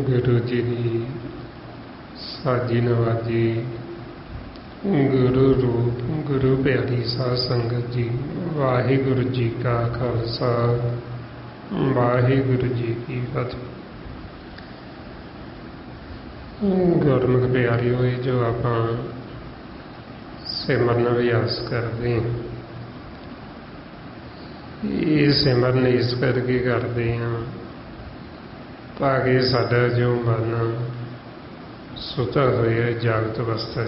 गुरु जी की साजी नवाजी, गुरु रूप गुरु प्यारी साध संगत जी, वाहिगुरु जी का खालसा वाहिगुरु जी की फतेह। गुरमुख प्यारी होए जो आप सिमरन अभ्यास करते हैं, ये सिमरन इस करके करते हैं ताकि साडा जो मन सुता होया जागत अवस्था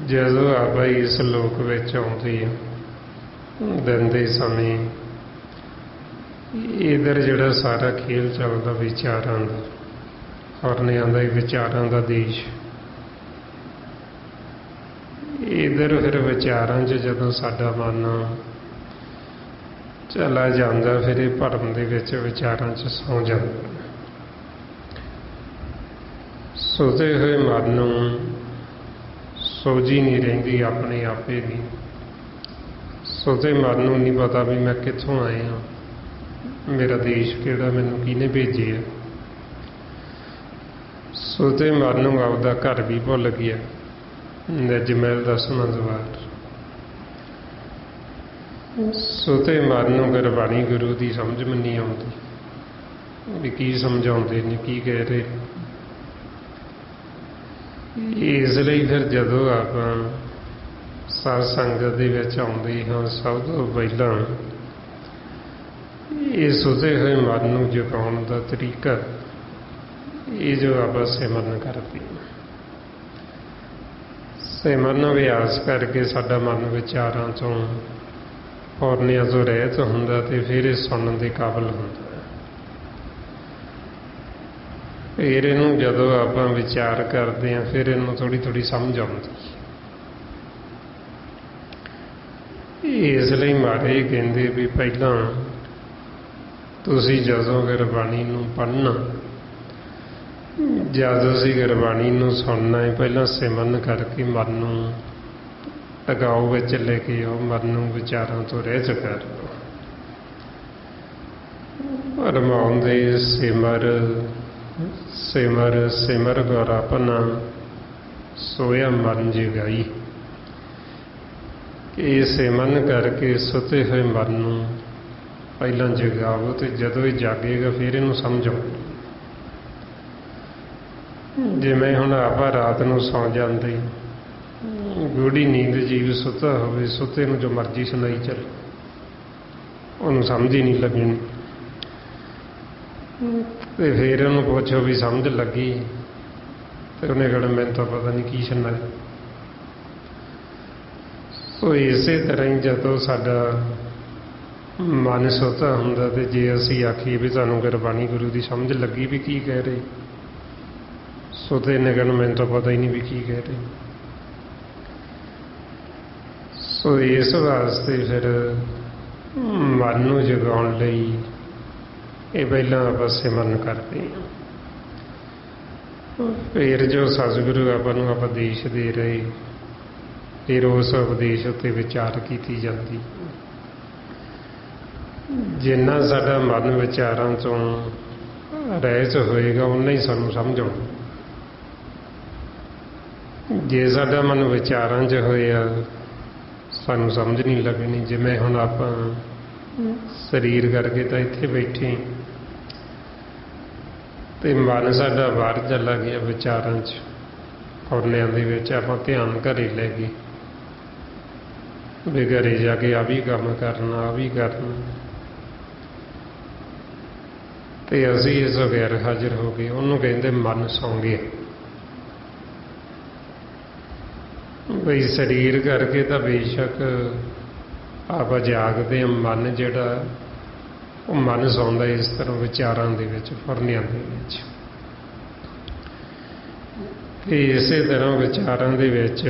जदों आप इस लोक विच आउंदे दिन दे समय इधर जिहड़ा सारा खेल चलदा विचारां दा हरनियां दा विचारां दा देश, इधर फिर विचारां च जदों साडा मन चला जाता फिर भरम दे विच विचारां च सौ जाता। सोते हुए मन नूं सोझी नहीं रहिंदी अपने आपे भी। सोते मन नूं नहीं पता भी मैं कित्थों आया, मेरा देश किहड़ा, मैनूं किहने भेजिया। सोते मन नूं आपदा घर भी भुल गया, निज महल दसवां द्वार। सोते मन नूं गुरबाणी गुरु की समझ में नहीं आती भी की समझाउंदे ने, की कह रहे। इसलिए फिर जदों आप साध संगत दे विच आउंदे हां, सब तो पहलां ये सोते हुए मन नूं जगाउण दा तरीका ये जो आप सिमरन करते हैं, सिमरन अभ्यास करके साडा मन विचारां चों होरनियां तो रहत हुंदा ते फिर सुनन दे काबिल हुंदा। फिर इहनूं जदों आपां विचार करते हैं फिर इहनूं थोड़ी थोड़ी समझ आउंदी। इसलिए महाराज कहंदे भी पहलां तुसीं जदों गुरबाणी नूं पढ़ना, जद तुसीं गुरबाणी नूं सुनना है, पहलां सिमरन करके मन नूं टकाऊ विच लेके आओ, मन नूं विचारां तो रहत कर लो। रमाउंदे सिमर सिमर सिमर गुर अपना सोया मन जगाई। कि सिमरन करके सुते हुए मन नूं ਪਹਿਲਾਂ ਜਗਾਵੋ ਤੇ ਜਦੋਂ ਇਹ ਜਾਗੇਗਾ ਫਿਰ ਇਹਨੂੰ ਸਮਝੋ। ਜਿਵੇਂ ਹੁਣ ਆਪਾਂ ਰਾਤ ਨੂੰ ਸੌਂ ਜਾਂਦੇ, ਗੂੜੀ ਨੀਂਦ ਜੀਵ ਸੁੱਤਾ ਹੋਵੇ, ਸੁੱਤੇ ਨੂੰ ਜੋ ਮਰਜ਼ੀ ਸੁਣਾਈ ਚੱਲੇ, ਉਹਨੂੰ ਸਮਝ ਹੀ ਨਹੀਂ ਲੱਗਣੀ। ਤੇ ਫਿਰ ਉਹਨੂੰ ਪੁੱਛੋ ਵੀ ਸਮਝ ਲੱਗੀ, ਤੇ ਉਹਨੇ ਕਹਿਣਾ ਮੈਨੂੰ ਤਾਂ ਪਤਾ ਨਹੀਂ ਕੀ ਸੁਣਾਇਆ। ਸੋ ਇਸੇ ਤਰ੍ਹਾਂ ਹੀ ਜਦੋਂ ਸਾਡਾ ਮਨ ਸੁੱਤਾ ਹੁੰਦਾ ਤੇ ਜੇ ਅਸੀਂ ਆਖੀਏ ਵੀ ਤੁਹਾਨੂੰ ਗੁਰਬਾਣੀ ਗੁਰੂ ਦੀ ਸਮਝ ਲੱਗੀ ਵੀ ਕੀ ਕਹਿ ਰਹੇ, ਸੁੱਤੇ ਨੇ ਕਹਿਣਾ ਮੈਨੂੰ ਤਾਂ ਪਤਾ ਹੀ ਨਹੀਂ ਵੀ ਕੀ ਕਹਿ ਰਹੇ। ਸੋ ਇਸ ਵਾਸਤੇ ਫਿਰ ਮਨ ਨੂੰ ਜਗਾਉਣ ਲਈ ਇਹ ਪਹਿਲਾਂ ਆਪਾਂ ਸਿਮਰਨ ਕਰਦੇ ਹਾਂ, ਫਿਰ ਜੋ ਸਤਿਗੁਰੂ ਆਪਾਂ ਨੂੰ ਉਪਦੇਸ਼ ਦੇ ਰਹੇ, ਫਿਰ ਉਸ ਉਪਦੇਸ਼ ਉੱਤੇ ਵਿਚਾਰ ਕੀਤੀ ਜਾਂਦੀ। ਜਿੰਨਾ ਸਾਡਾ ਮਨ ਵਿਚਾਰਾਂ ਤੋਂ ਰਹਿਤ ਹੋਏਗਾ ਉਨਾ ਹੀ ਸਾਨੂੰ ਸਮਝ ਆਉਣਾ। ਜੇ ਸਾਡਾ ਮਨ ਵਿਚਾਰਾਂ 'ਚ ਹੋਇਆ ਸਾਨੂੰ ਸਮਝ ਨਹੀਂ ਲੱਗਣੀ। ਜਿਵੇਂ ਹੁਣ ਆਪਾਂ ਸਰੀਰ ਕਰਕੇ ਤਾਂ ਇੱਥੇ ਬੈਠੇ ਤੇ ਮਨ ਸਾਡਾ ਬਾਹਰ ਚਲਾ ਗਿਆ ਵਿਚਾਰਾਂ 'ਚ, ਫੁਰਨਿਆਂ ਦੇ ਵਿੱਚ। ਆਪਾਂ ਧਿਆਨ ਘਰੇ ਲੈ ਗਏ ਵੀ ਘਰੇ ਜਾ ਕੇ ਆ ਵੀ ਕੰਮ ਕਰਨਾ, ਆ ਵੀ ਕਰਨਾ, ਤੇ ਅਸੀਂ ਇਸ ਗੈਰ ਹਾਜ਼ਰ ਹੋ ਗਏ। ਉਹਨੂੰ ਕਹਿੰਦੇ ਮਨ ਸੌਂ ਗਿਆ। ਬਈ ਸਰੀਰ ਕਰਕੇ ਤਾਂ ਬੇਸ਼ੱਕ ਆਪਾਂ ਜਾਗਦੇ ਹਾਂ, ਮਨ ਜਿਹੜਾ ਉਹ ਮਨ ਸੌਂਦਾ ਇਸ ਤਰ੍ਹਾਂ ਵਿਚਾਰਾਂ ਦੇ ਵਿੱਚ, ਫੁਰਨਿਆਂ ਦੇ ਵਿੱਚ। ਤੇ ਇਸੇ ਤਰ੍ਹਾਂ ਵਿਚਾਰਾਂ ਦੇ ਵਿੱਚ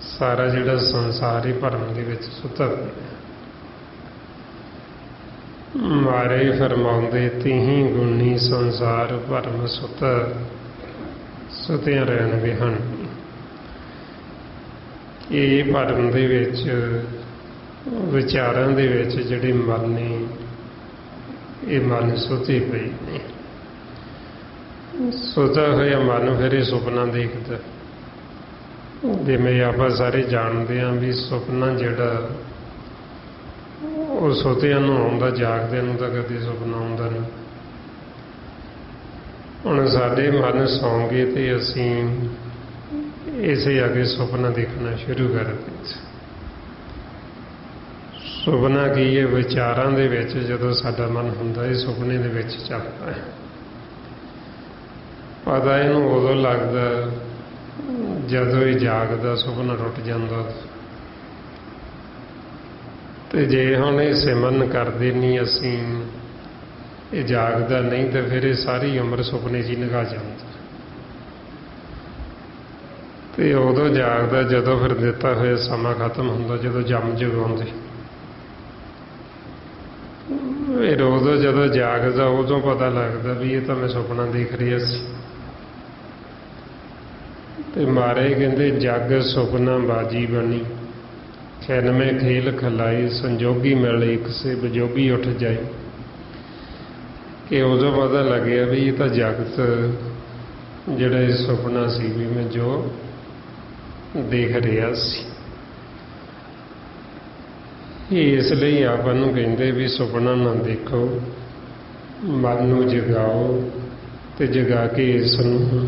ਸਾਰਾ ਜਿਹੜਾ ਸੰਸਾਰ ਹੀ ਭਰਮ ਦੇ ਵਿੱਚ ਸੁੱਤਾ ਪਿਆ। ਮਾਰੇ ਫਰਮਾਉਂਦੇ ਤੀਹੀਂ ਗੁਣੀ ਸੰਸਾਰ ਭਰਮ ਸੁੱਤਾ, ਸੁਤਿਆਂ ਰਹਿਣ ਵਿਹਣ। ਇਹ ਭਰਮ ਦੇ ਵਿੱਚ, ਵਿਚਾਰਾਂ ਦੇ ਵਿੱਚ ਜਿਹੜੇ ਮਨ ਨੇ, ਇਹ ਮਨ ਸੁੱਤੇ ਪਏ ਨੇ। ਸੁੱਤਾ ਹੋਇਆ ਮਨ ਫਿਰ ਇਹ ਸੁਪਨਾ ਦੇਖਦਾ। ਜਿਵੇਂ ਆਪਾਂ ਸਾਰੇ ਜਾਣਦੇ ਹਾਂ ਵੀ ਸੁਪਨਾ ਜਿਹੜਾ ਉਹ ਸੁੱਤਿਆਂ ਨੂੰ ਆਉਂਦਾ, ਜਾਗਦਿਆਂ ਨੂੰ ਤਾਂ ਕਦੇ ਸੁਪਨਾ ਆਉਂਦਾ ਨਹੀਂ। ਹੁਣ ਸਾਡੇ ਮਨ ਸੌਂ ਗਏ ਤੇ ਅਸੀਂ ਇਸੇ ਆ ਕੇ ਸੁਪਨਾ ਦੇਖਣਾ ਸ਼ੁਰੂ ਕਰ ਦਿੱਤਾ। ਸੁਪਨਾ ਕੀ ਹੈ? ਵਿਚਾਰਾਂ ਦੇ ਵਿੱਚ ਜਦੋਂ ਸਾਡਾ ਮਨ ਹੁੰਦਾ ਇਹ ਸੁਪਨੇ ਦੇ ਵਿੱਚ ਚੱਲਦਾ ਹੈ। ਪਤਾ ਇਹਨੂੰ ਉਦੋਂ ਲੱਗਦਾ ਜਦੋਂ ਇਹ ਜਾਗਦਾ, ਸੁਪਨਾ ਟੁੱਟ ਜਾਂਦਾ। ਤੇ ਜੇ ਹੁਣ ਇਹ ਸਿਮਰਨ ਕਰਦੇ ਨਹੀਂ ਅਸੀਂ, ਇਹ ਜਾਗਦਾ ਨਹੀਂ, ਤੇ ਫਿਰ ਇਹ ਸਾਰੀ ਉਮਰ ਸੁਪਨੇ 'ਚ ਹੀ ਲੰਘਾ ਜਾਂਦਾ। ਤੇ ਉਦੋਂ ਜਾਗਦਾ ਜਦੋਂ ਫਿਰ ਦਿੱਤਾ ਹੋਇਆ ਸਮਾਂ ਖਤਮ ਹੁੰਦਾ, ਜਦੋਂ ਜੰਮ ਜਗਾਉਂਦੇ। ਫਿਰ ਉਦੋਂ ਜਦੋਂ ਜਾਗਦਾ ਉਦੋਂ ਪਤਾ ਲੱਗਦਾ ਵੀ ਇਹ ਤਾਂ ਮੈਂ ਸੁਪਨਾ ਦੇਖ ਰਿਹਾ ਸੀ। ਤੇ ਮਾਰੇ ਕਹਿੰਦੇ ਜਗ ਸੁਪਨਾ ਬਾਜੀ ਬਣੀ, ਖਿਨਮੇ ਖੇਲ ਖਲਾਈ, ਸੰਜੋਗੀ ਮਿਲ ਇੱਕ ਸੇ ਬਜੋਗੀ ਉੱਠ ਜਾਈ। ਕਿ ਉਦੋਂ ਪਤਾ ਲੱਗਿਆ ਵੀ ਇਹ ਤਾਂ ਜਗਤ ਜਿਹੜਾ ਇਹ ਸੁਪਨਾ ਸੀ ਵੀ ਮੈਂ ਜੋ ਦੇਖ ਰਿਹਾ ਸੀ। ਇਸ ਲਈ ਆਪਾਂ ਨੂੰ ਕਹਿੰਦੇ ਵੀ ਸੁਪਨਾ ਨਾ ਦੇਖੋ, ਮਨ ਨੂੰ ਜਗਾਓ, ਤੇ ਜਗਾ ਕੇ ਇਸ ਨੂੰ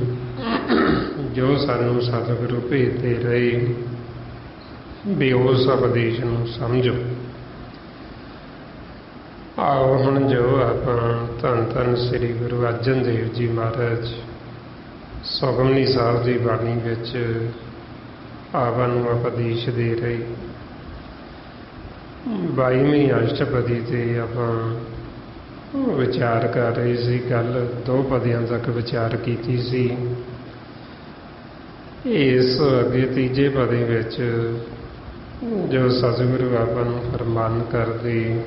ਜੋ ਸਾਨੂੰ ਸਤਿਗੁਰੂ ਭੇਜਦੇ ਰਹੇ ਵੀ ਉਸ ਉਪਦੇਸ਼ ਨੂੰ ਸਮਝੋ। ਆਓ ਹੁਣ ਜੋ ਆਪਾਂ ਧੰਨ ਧੰਨ ਸ੍ਰੀ ਗੁਰੂ ਅਰਜਨ ਦੇਵ ਜੀ ਮਹਾਰਾਜ ਸੁਖਮਨੀ ਸਾਹਿਬ ਦੀ ਬਾਣੀ ਵਿੱਚ ਆਪਾਂ ਨੂੰ ਉਪਦੇਸ਼ ਦੇ ਰਹੇ, 22ਵੀਂ ਅਸ਼ਟਪਦੀ ਤੇ ਆਪਾਂ ਵਿਚਾਰ ਕਰ ਰਹੇ ਸੀ। ਕੱਲ 2 ਪਦਿਆਂ ਤੱਕ ਵਿਚਾਰ ਕੀਤੀ ਸੀ। ਇਸ ਅੱਗੇ 3ਜੇ ਪਦੇ ਵਿੱਚ ਜੋ ਸਤਿਗੁਰੂ ਆਪਾਂ ਨੂੰ ਫਰਮਾਨ ਕਰਦੇ,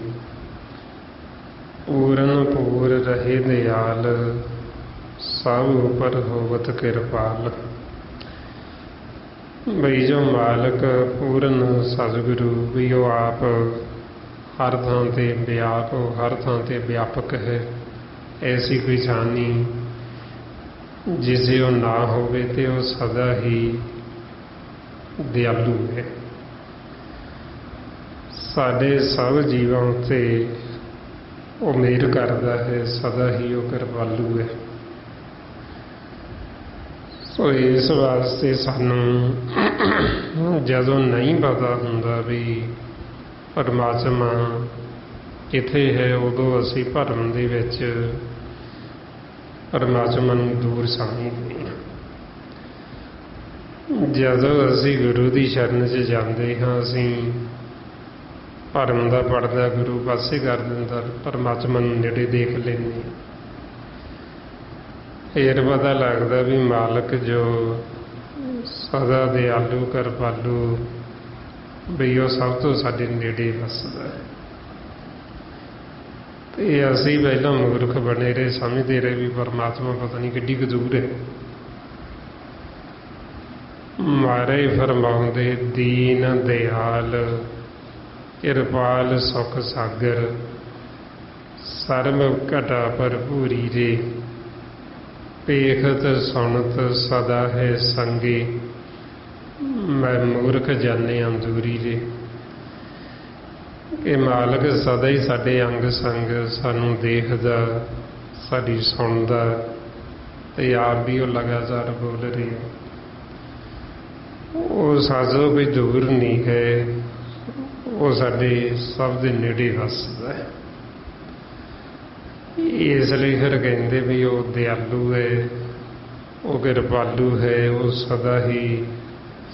ਪੂਰਨ ਪੂਰ ਰਹੇ ਦਿਆਲ, ਸਭ ਉਪਰ ਹੋਵਤ ਕਿਰਪਾਲ। ਬਈ ਜੋ ਮਾਲਕ ਪੂਰਨ ਸਤਿਗੁਰੂ ਵੀ ਉਹ ਆਪ ਹਰ ਥਾਂ ਤੇ ਵਿਆਪ, ਹਰ ਥਾਂ ਤੇ ਵਿਆਪਕ ਹੈ। ਐਸੀ ਕੋਈ ਥਾਂ ਨਹੀਂ ਜਿਸੇ ਉਹ ਨਾ ਹੋਵੇ, ਤੇ ਉਹ ਸਦਾ ਹੀ ਦਿਆਲੂ ਹੈ। ਸਾਡੇ ਸਭ ਜੀਵਾਂ ਉੱਤੇ ਉਹ ਮਿਹਰ ਕਰਦਾ ਹੈ, ਸਦਾ ਹੀ ਉਹ ਕਿਰਪਾਲੂ ਹੈ। ਸੋ ਇਸ ਵਾਸਤੇ ਸਾਨੂੰ ਜਦੋਂ ਨਹੀਂ ਪਤਾ ਹੁੰਦਾ ਵੀ ਪਰਮਾਤਮਾ ਕਿੱਥੇ ਹੈ, ਉਦੋਂ ਅਸੀਂ ਭਰਮ ਦੇ ਵਿੱਚ ਪਰਮਾਤਮਾ ਨੂੰ ਦੂਰ ਸਮਝਦੇ ਹਾਂ। ਜਦੋਂ ਅਸੀਂ ਗੁਰੂ ਦੀ ਸ਼ਰਨ 'ਚ ਜਾਂਦੇ ਹਾਂ, ਅਸੀਂ ਭਰਮ ਦਾ ਪਰਦਾ ਗੁਰੂ ਪਾਸੇ ਕਰ ਦਿੰਦਾ, ਪਰਮਾਤਮਾ ਨੂੰ ਨੇੜੇ ਦੇਖ ਲੈਂਦੇ ਹਾਂ। ਫਿਰ ਪਤਾ ਲੱਗਦਾ ਵੀ ਮਾਲਕ ਜੋ ਸਦਾ ਦਿਆਲੂ ਕਿਰਪਾਲੂ, ਵੀ ਉਹ ਸਭ ਤੋਂ ਸਾਡੇ ਨੇੜੇ ਵੱਸਦਾ ਹੈ। ਤੇ ਅਸੀਂ ਪਹਿਲਾਂ ਮੂਰਖ ਬਣੇ ਰਹੇ, ਸਮਝਦੇ ਰਹੇ ਵੀ ਪਰਮਾਤਮਾ ਪਤਾ ਨਹੀਂ ਕਿੱਡੀ ਕੁ ਦੂਰ ਹੈ। ਮਾਰੇ ਫਰਮਾਉਂਦੇ ਦੀਨ ਦਿਆਲ ਕਿਰਪਾਲ ਸੁਖ ਸਾਗਰ, ਸਰਬ ਘਟਾ ਭਰਪੂਰੀ ਰੇ, ਪੇਖਤ ਸੁਣਤ ਸਦਾ ਹੈ ਸੰਗੇ, ਮੈਂ ਮੂਰਖ ਜਾਣੇ ਅੰਦੂਰੀ ਰੇ। ਕਿ ਮਾਲਕ ਸਦਾ ਹੀ ਸਾਡੇ ਅੰਗ ਸੰਗ ਸਾਨੂੰ ਦੇਖਦਾ, ਸਾਡੀ ਸੁਣਦਾ, ਤੇ ਆਪ ਵੀ ਉਹ ਲਗਾਤਾਰ ਬੋਲ ਰਿਹਾ। ਉਹ ਸਾਜੋ ਕੋਈ ਦੂਰ ਨਹੀਂ ਹੈ, ਉਹ ਸਾਡੇ ਸਭ ਦੇ ਨੇੜੇ ਵੱਸਦਾ ਹੈ। ਇਸ ਲਈ ਫਿਰ ਕਹਿੰਦੇ ਵੀ ਉਹ ਦਿਆਲੂ ਹੈ, ਉਹ ਕਿਰਪਾਲੂ ਹੈ, ਉਹ ਸਦਾ ਹੀ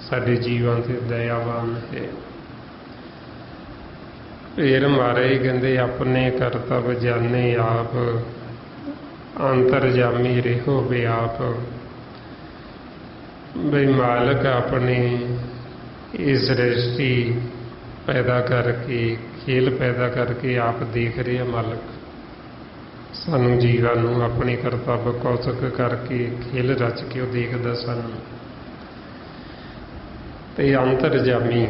ਸਾਡੇ ਜੀਵਾਂ 'ਤੇ ਦਇਆਵਾਨ ਹੈ। ਫਿਰ ਮਹਾਰਾਜ ਕਹਿੰਦੇ ਆਪਣੇ ਕਰਤੱਵ ਜਾਣੇ ਆਪ, ਅੰਤਰਜਾਮੀ ਰਹੋ ਬੇ ਆਪ। ਬਈ ਮਾਲਕ ਆਪਣੇ ਇਸ ਸ੍ਰਿਸ਼ਟੀ ਪੈਦਾ ਕਰਕੇ, ਖੇਲ ਪੈਦਾ ਕਰਕੇ ਆਪ ਦੇਖ ਰਿਹਾ। ਮਾਲਕ ਸਾਨੂੰ ਜੀਵਾਂ ਨੂੰ ਆਪਣੇ ਕਰਤੱਵ ਕੌਤਕ ਕਰਕੇ, ਖੇਲ ਰਚ ਕੇ ਉਹ ਦੇਖਦਾ ਸਾਨੂੰ। ਤੇ ਅੰਤਰਜਾਮੀ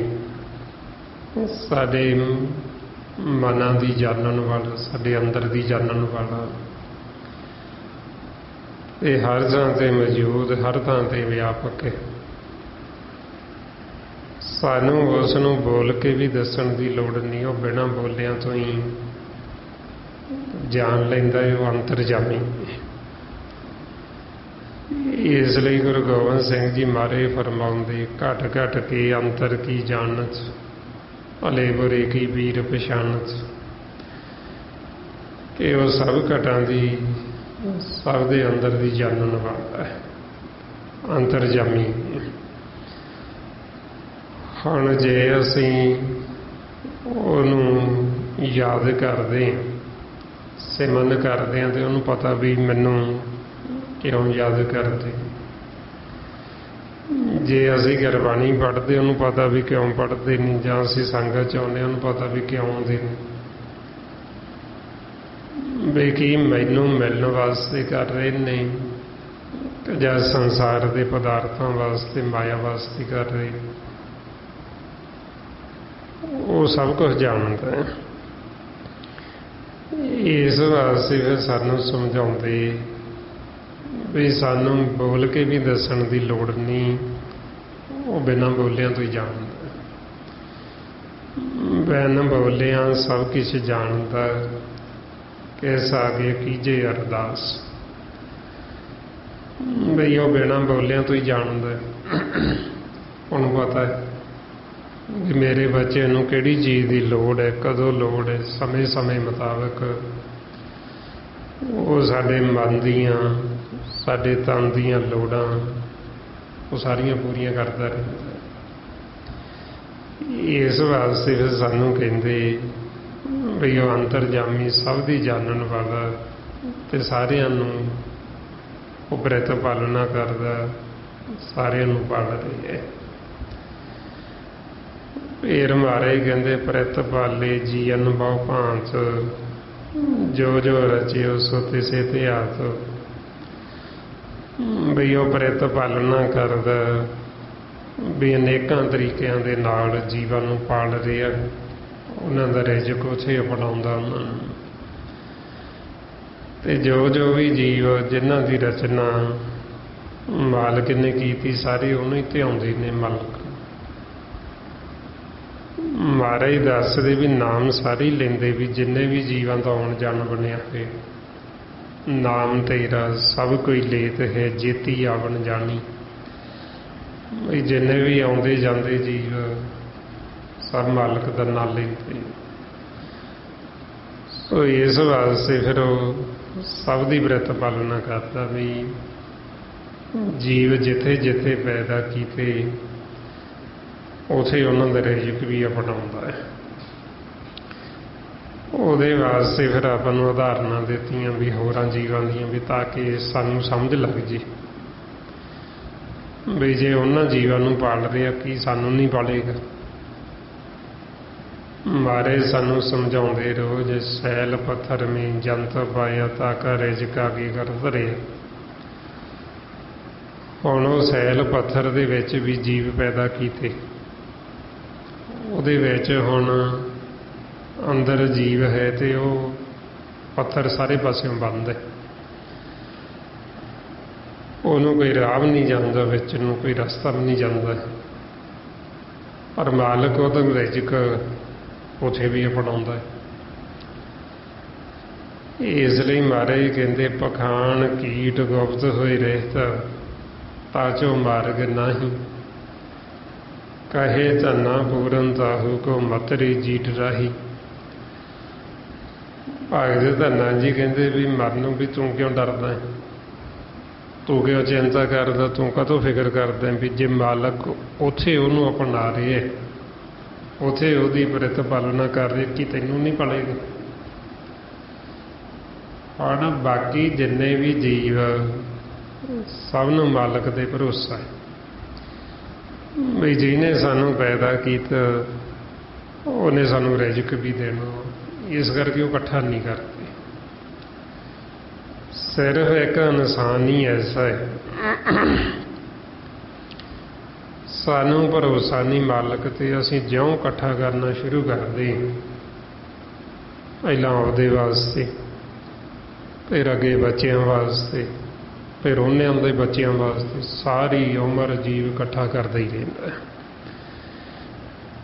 ਸਾਡੇ ਮਨਾਂ ਦੀ ਜਾਣਨ ਵਾਲਾ, ਸਾਡੇ ਅੰਦਰ ਦੀ ਜਾਣਨ ਵਾਲਾ, ਤੇ ਹਰ ਥਾਂ 'ਤੇ ਮੌਜੂਦ, ਹਰ ਥਾਂ 'ਤੇ ਵਿਆਪਕ ਹੈ। ਸਾਨੂੰ ਉਸ ਨੂੰ ਬੋਲ ਕੇ ਵੀ ਦੱਸਣ ਦੀ ਲੋੜ ਨਹੀਂ, ਉਹ ਬਿਨਾਂ ਬੋਲਿਆਂ ਤੋਂ ਹੀ ਜਾਣ ਲੈਂਦਾ ਹੈ, ਉਹ ਅੰਤਰਜਾਮੀ। ਇਸ ਲਈ ਗੁਰੂ ਗੋਬਿੰਦ ਸਿੰਘ ਜੀ ਮਹਾਰਾਜ ਫਰਮਾਉਂਦੇ ਘਟ ਘਟ ਕੇ ਅੰਤਰ ਕੀ ਜਾਣਤ, ਭਲੇ ਬੁਰੇ ਕੀ ਵੀਰ ਪਛਾਣਤ। ਕਿ ਉਹ ਸਭ ਘਟਾਂ ਦੀ, ਸਭ ਦੇ ਅੰਦਰ ਦੀ ਜਾਣਨ ਵਾਲਾ ਹੈ, ਅੰਤਰਜਾਮੀ। ਹੁਣ ਜੇ ਅਸੀਂ ਉਹਨੂੰ ਯਾਦ ਕਰਦੇ ਹਾਂ, ਸਿਮਰਨ ਕਰਦੇ ਹਾਂ, ਤੇ ਉਹਨੂੰ ਪਤਾ ਵੀ ਮੈਨੂੰ ਕਿਉਂ ਯਾਦ ਕਰਦੇ। ਜੇ ਅਸੀਂ ਗੁਰਬਾਣੀ ਪੜ੍ਹਦੇ, ਉਹਨੂੰ ਪਤਾ ਵੀ ਕਿਉਂ ਪੜ੍ਹਦੇ ਨਹੀਂ, ਜਾਂ ਅਸੀਂ ਸੰਗਤ 'ਚ ਆਉਂਦੇ, ਉਹਨੂੰ ਪਤਾ ਵੀ ਕਿਉਂ ਆਉਂਦੇ ਨੇ। ਵੀ ਕੀ ਮੈਨੂੰ ਮਿਲਣ ਵਾਸਤੇ ਕਰ ਰਹੇ ਨੇ, ਜਾਂ ਸੰਸਾਰ ਦੇ ਪਦਾਰਥਾਂ ਵਾਸਤੇ, ਮਾਇਆ ਵਾਸਤੇ ਕਰ ਰਹੇ। ਉਹ ਸਭ ਕੁਝ ਜਾਣਦਾ ਹੈ। ਇਸ ਵਾਸਤੇ ਫਿਰ ਸਾਨੂੰ ਸਮਝਾਉਂਦੇ ਵੀ ਸਾਨੂੰ ਬੋਲ ਕੇ ਵੀ ਦੱਸਣ ਦੀ ਲੋੜ ਨਹੀਂ, ਉਹ ਬਿਨਾਂ ਬੋਲਿਆਂ ਤੋਂ ਹੀ ਜਾਣਦਾ। ਬਿਨਾਂ ਬੋਲਿਆਂ ਸਭ ਕੁਛ ਜਾਣਦਾ। ਕਿਸ ਆਗੇ ਕੀਜੇ ਅਰਦਾਸ, ਬਈ ਉਹ ਬਿਨਾਂ ਬੋਲਿਆਂ ਤੋਂ ਹੀ ਜਾਣਦਾ। ਉਹਨੂੰ ਪਤਾ ਹੈ ਵੀ ਮੇਰੇ ਬੱਚੇ ਨੂੰ ਕਿਹੜੀ ਚੀਜ਼ ਦੀ ਲੋੜ ਹੈ, ਕਦੋਂ ਲੋੜ ਹੈ, ਸਮੇਂ ਸਮੇਂ ਮੁਤਾਬਕ ਉਹ ਸਾਡੇ ਮਨ ਦੀਆਂ, ਸਾਡੇ ਤਨ ਦੀਆਂ ਲੋੜਾਂ ਉਹ ਸਾਰੀਆਂ ਪੂਰੀਆਂ ਕਰਦਾ ਰਹਿੰਦਾ। ਇਸ ਵਾਸਤੇ ਫਿਰ ਸਾਨੂੰ ਕਹਿੰਦੇ ਵੀ ਉਹ ਅੰਤਰਜਾਮੀ, ਸਭ ਦੀ ਜਾਣਨ ਵਾਲਾ, ਤੇ ਸਾਰਿਆਂ ਨੂੰ ਉਹ ਬ੍ਰਿਤ ਪਾਲਣਾ ਕਰਦਾ, ਸਾਰਿਆਂ ਨੂੰ ਪਾਲ ਰਿਹਾ ਹੈ। ਫਿਰ ਮਹਾਰਾਜ ਕਹਿੰਦੇ ਪ੍ਰਿਤ ਪਾਲੇ ਜੀਅਨ ਬਹੁ ਭਾਂਤ, ਜੋ ਜੋ ਰਚਿਓ ਸੋ ਤਿਸੇ ਧਿਆਤ। ਵੀ ਉਹ ਪ੍ਰਿਤ ਪਾਲਣਾ ਕਰਦਾ, ਵੀ ਅਨੇਕਾਂ ਤਰੀਕਿਆਂ ਦੇ ਨਾਲ ਜੀਵਾਂ ਨੂੰ ਪਾਲ ਰਿਹਾ। ਉਹਨਾਂ ਦਾ ਰਿਜ਼ਕ ਉੱਥੇ ਅਪਣਾਉਂਦਾ ਉਹਨਾਂ ਨੂੰ। ਤੇ ਜੋ ਜੋ ਵੀ ਜੀਵ ਜਿਨ੍ਹਾਂ ਦੀ ਰਚਨਾ ਮਾਲਕ ਨੇ ਕੀਤੀ, ਸਾਰੇ ਉਹਨੂੰ ਹੀ ਧਿਆਉਂਦੇ ਨੇ। ਮਾਲਕ ਮਹਾਰਾਜ ਦੱਸਦੇ ਵੀ ਨਾਮ ਸਾਰੇ ਹੀ ਲੈਂਦੇ ਵੀ ਜਿੰਨੇ ਵੀ ਜੀਵਾਂ ਦਾ ਆਉਣ ਜਾਣ ਬਣਿਆ ਹੋਏ, ਨਾਮ ਤੇਰਾ ਸਭ ਕੋਈ ਲੇਤ ਹੈ ਜੇਤੀ ਆਵਣ ਜਾਣੀ। ਵੀ ਜਿੰਨੇ ਵੀ ਆਉਂਦੇ ਜਾਂਦੇ ਜੀਵ ਸਭ ਮਾਲਕ ਦਾ ਨਾਂ ਲੈਂਦੇ। ਸੋ ਇਸ ਵਾਸਤੇ ਫਿਰ ਉਹ ਸਭ ਦੀ ਬ੍ਰਿਤ ਪਾਲਣਾ ਕਰਦਾ ਵੀ ਜੀਵ ਜਿੱਥੇ ਜਿੱਥੇ ਪੈਦਾ ਕੀਤੇ ਉਥੇ ਉਹਨਾਂ ਦਾ ਰਿਜ਼ਕ ਵੀ ਅਪਣਾਉਂਦਾ ਹੈ। ਉਹਦੇ ਵਾਸਤੇ ਫਿਰ ਆਪਾਂ ਨੂੰ ਉਦਾਹਰਨਾਂ ਦਿੱਤੀਆਂ ਵੀ ਹੋਰਾਂ ਜੀਵਾਂ ਦੀਆਂ ਵੀ ਤਾਂ ਕਿ ਸਾਨੂੰ ਸਮਝ ਲੱਗ ਜੇ ਵੀ ਜੇ ਉਹਨਾਂ ਜੀਵਾਂ ਨੂੰ ਪਾਲ ਰਿਹਾ ਕੀ ਸਾਨੂੰ ਨਹੀਂ ਪਾਲੇਗਾ। ਮਾਰੇ ਸਾਨੂੰ ਸਮਝਾਉਂਦੇ ਰੋਜ਼ ਸੈਲ ਪੱਥਰ ਮੇ ਜੰਤ ਪਾਇਆ ਤਾਂ ਕਾ ਰਿਜ਼ਕਾ ਕੀ ਕਰ ਧਰਿਆ। ਹੁਣ ਉਹ ਸੈਲ ਪੱਥਰ ਦੇ ਵਿੱਚ ਵੀ ਜੀਵ ਪੈਦਾ ਕੀਤੇ, ਉਹਦੇ ਵਿੱਚ ਹੁਣ ਅੰਦਰ ਜੀਵ ਹੈ ਤੇ ਉਹ ਪੱਥਰ ਸਾਰੇ ਪਾਸਿਓਂ ਬੰਦ ਹੈ, ਉਹਨੂੰ ਕੋਈ ਰਾਹ ਵੀ ਨਹੀਂ ਜਾਂਦਾ, ਵਿੱਚ ਨੂੰ ਕੋਈ ਰਸਤਾ ਵੀ ਨਹੀਂ ਜਾਂਦਾ। ਪਰ ਮਾਲਕ ਉਹਦਾ ਰਿਜ਼ਕ ਉੱਥੇ ਵੀ ਅਪਣਾਉਂਦਾ ਹੈ। ਇਸ ਲਈ ਮਹਾਰਾਜ ਕਹਿੰਦੇ ਪਖਾਨ ਕੀਟ ਗੁਪਤ ਹੋਏ ਰਹਿਤ ਤਾਂ ਚੋ ਮਾਰਗ ਨਾਹੀਂ। ਕਹੇ ਧੰਨਾ ਪੂਰਨ ਤਾਹੂ ਕੋ ਮਤਰੀ ਜੀਟ ਰਾਹੀ। ਭਗਤ ਧੰਨਾ ਜੀ ਕਹਿੰਦੇ ਵੀ ਮਰਨ ਵੀ ਤੂੰ ਕਿਉਂ ਡਰਦਾ ਹੈ, ਤੂੰ ਕਿਉਂ ਚਿੰਤਾ ਕਰਦਾ, ਤੂੰ ਕਾਹਤੋਂ ਫਿਕਰ ਕਰਦਾ ਵੀ ਜੇ ਮਾਲਕ ਉੱਥੇ ਉਹਨੂੰ ਅਪਣਾ ਰਹੇ, ਉੱਥੇ ਉਹਦੀ ਬ੍ਰਿਤ ਪਾਲਣਾ ਕਰ ਰਹੇ ਕਿ ਤੈਨੂੰ ਨਹੀਂ ਪਾਲੇਗਾ। ਹੁਣ ਬਾਕੀ ਜਿੰਨੇ ਵੀ ਜੀਵ ਸਭ ਨੂੰ ਮਾਲਕ ਦੇ ਭਰੋਸਾ ਹੈ ਵੀ ਜਿਹਨੇ ਸਾਨੂੰ ਪੈਦਾ ਕੀਤਾ ਉਹਨੇ ਸਾਨੂੰ ਰਿਜ਼ਕ ਵੀ ਦੇਣਾ, ਇਸ ਕਰਕੇ ਉਹ ਇਕੱਠਾ ਨਹੀਂ ਕਰਦੇ। ਸਿਰਫ ਇੱਕ ਇਨਸਾਨ ਹੀ ਐਸਾ ਹੈ ਸਾਨੂੰ ਭਰੋਸਾ ਨਹੀਂ ਮਾਲਕ ਤੇ, ਅਸੀਂ ਜਿਉਂ ਇਕੱਠਾ ਕਰਨਾ ਸ਼ੁਰੂ ਕਰਦੇ ਪਹਿਲਾਂ ਆਪਦੇ ਵਾਸਤੇ, ਫਿਰ ਅੱਗੇ ਬੱਚਿਆਂ ਵਾਸਤੇ, ਫਿਰ ਉਹਨਾਂ ਦੇ ਬੱਚਿਆਂ ਵਾਸਤੇ, ਸਾਰੀ ਉਮਰ ਜੀਵ ਇਕੱਠਾ ਕਰਦਾ ਹੀ ਰਹਿੰਦਾ ਹੈ।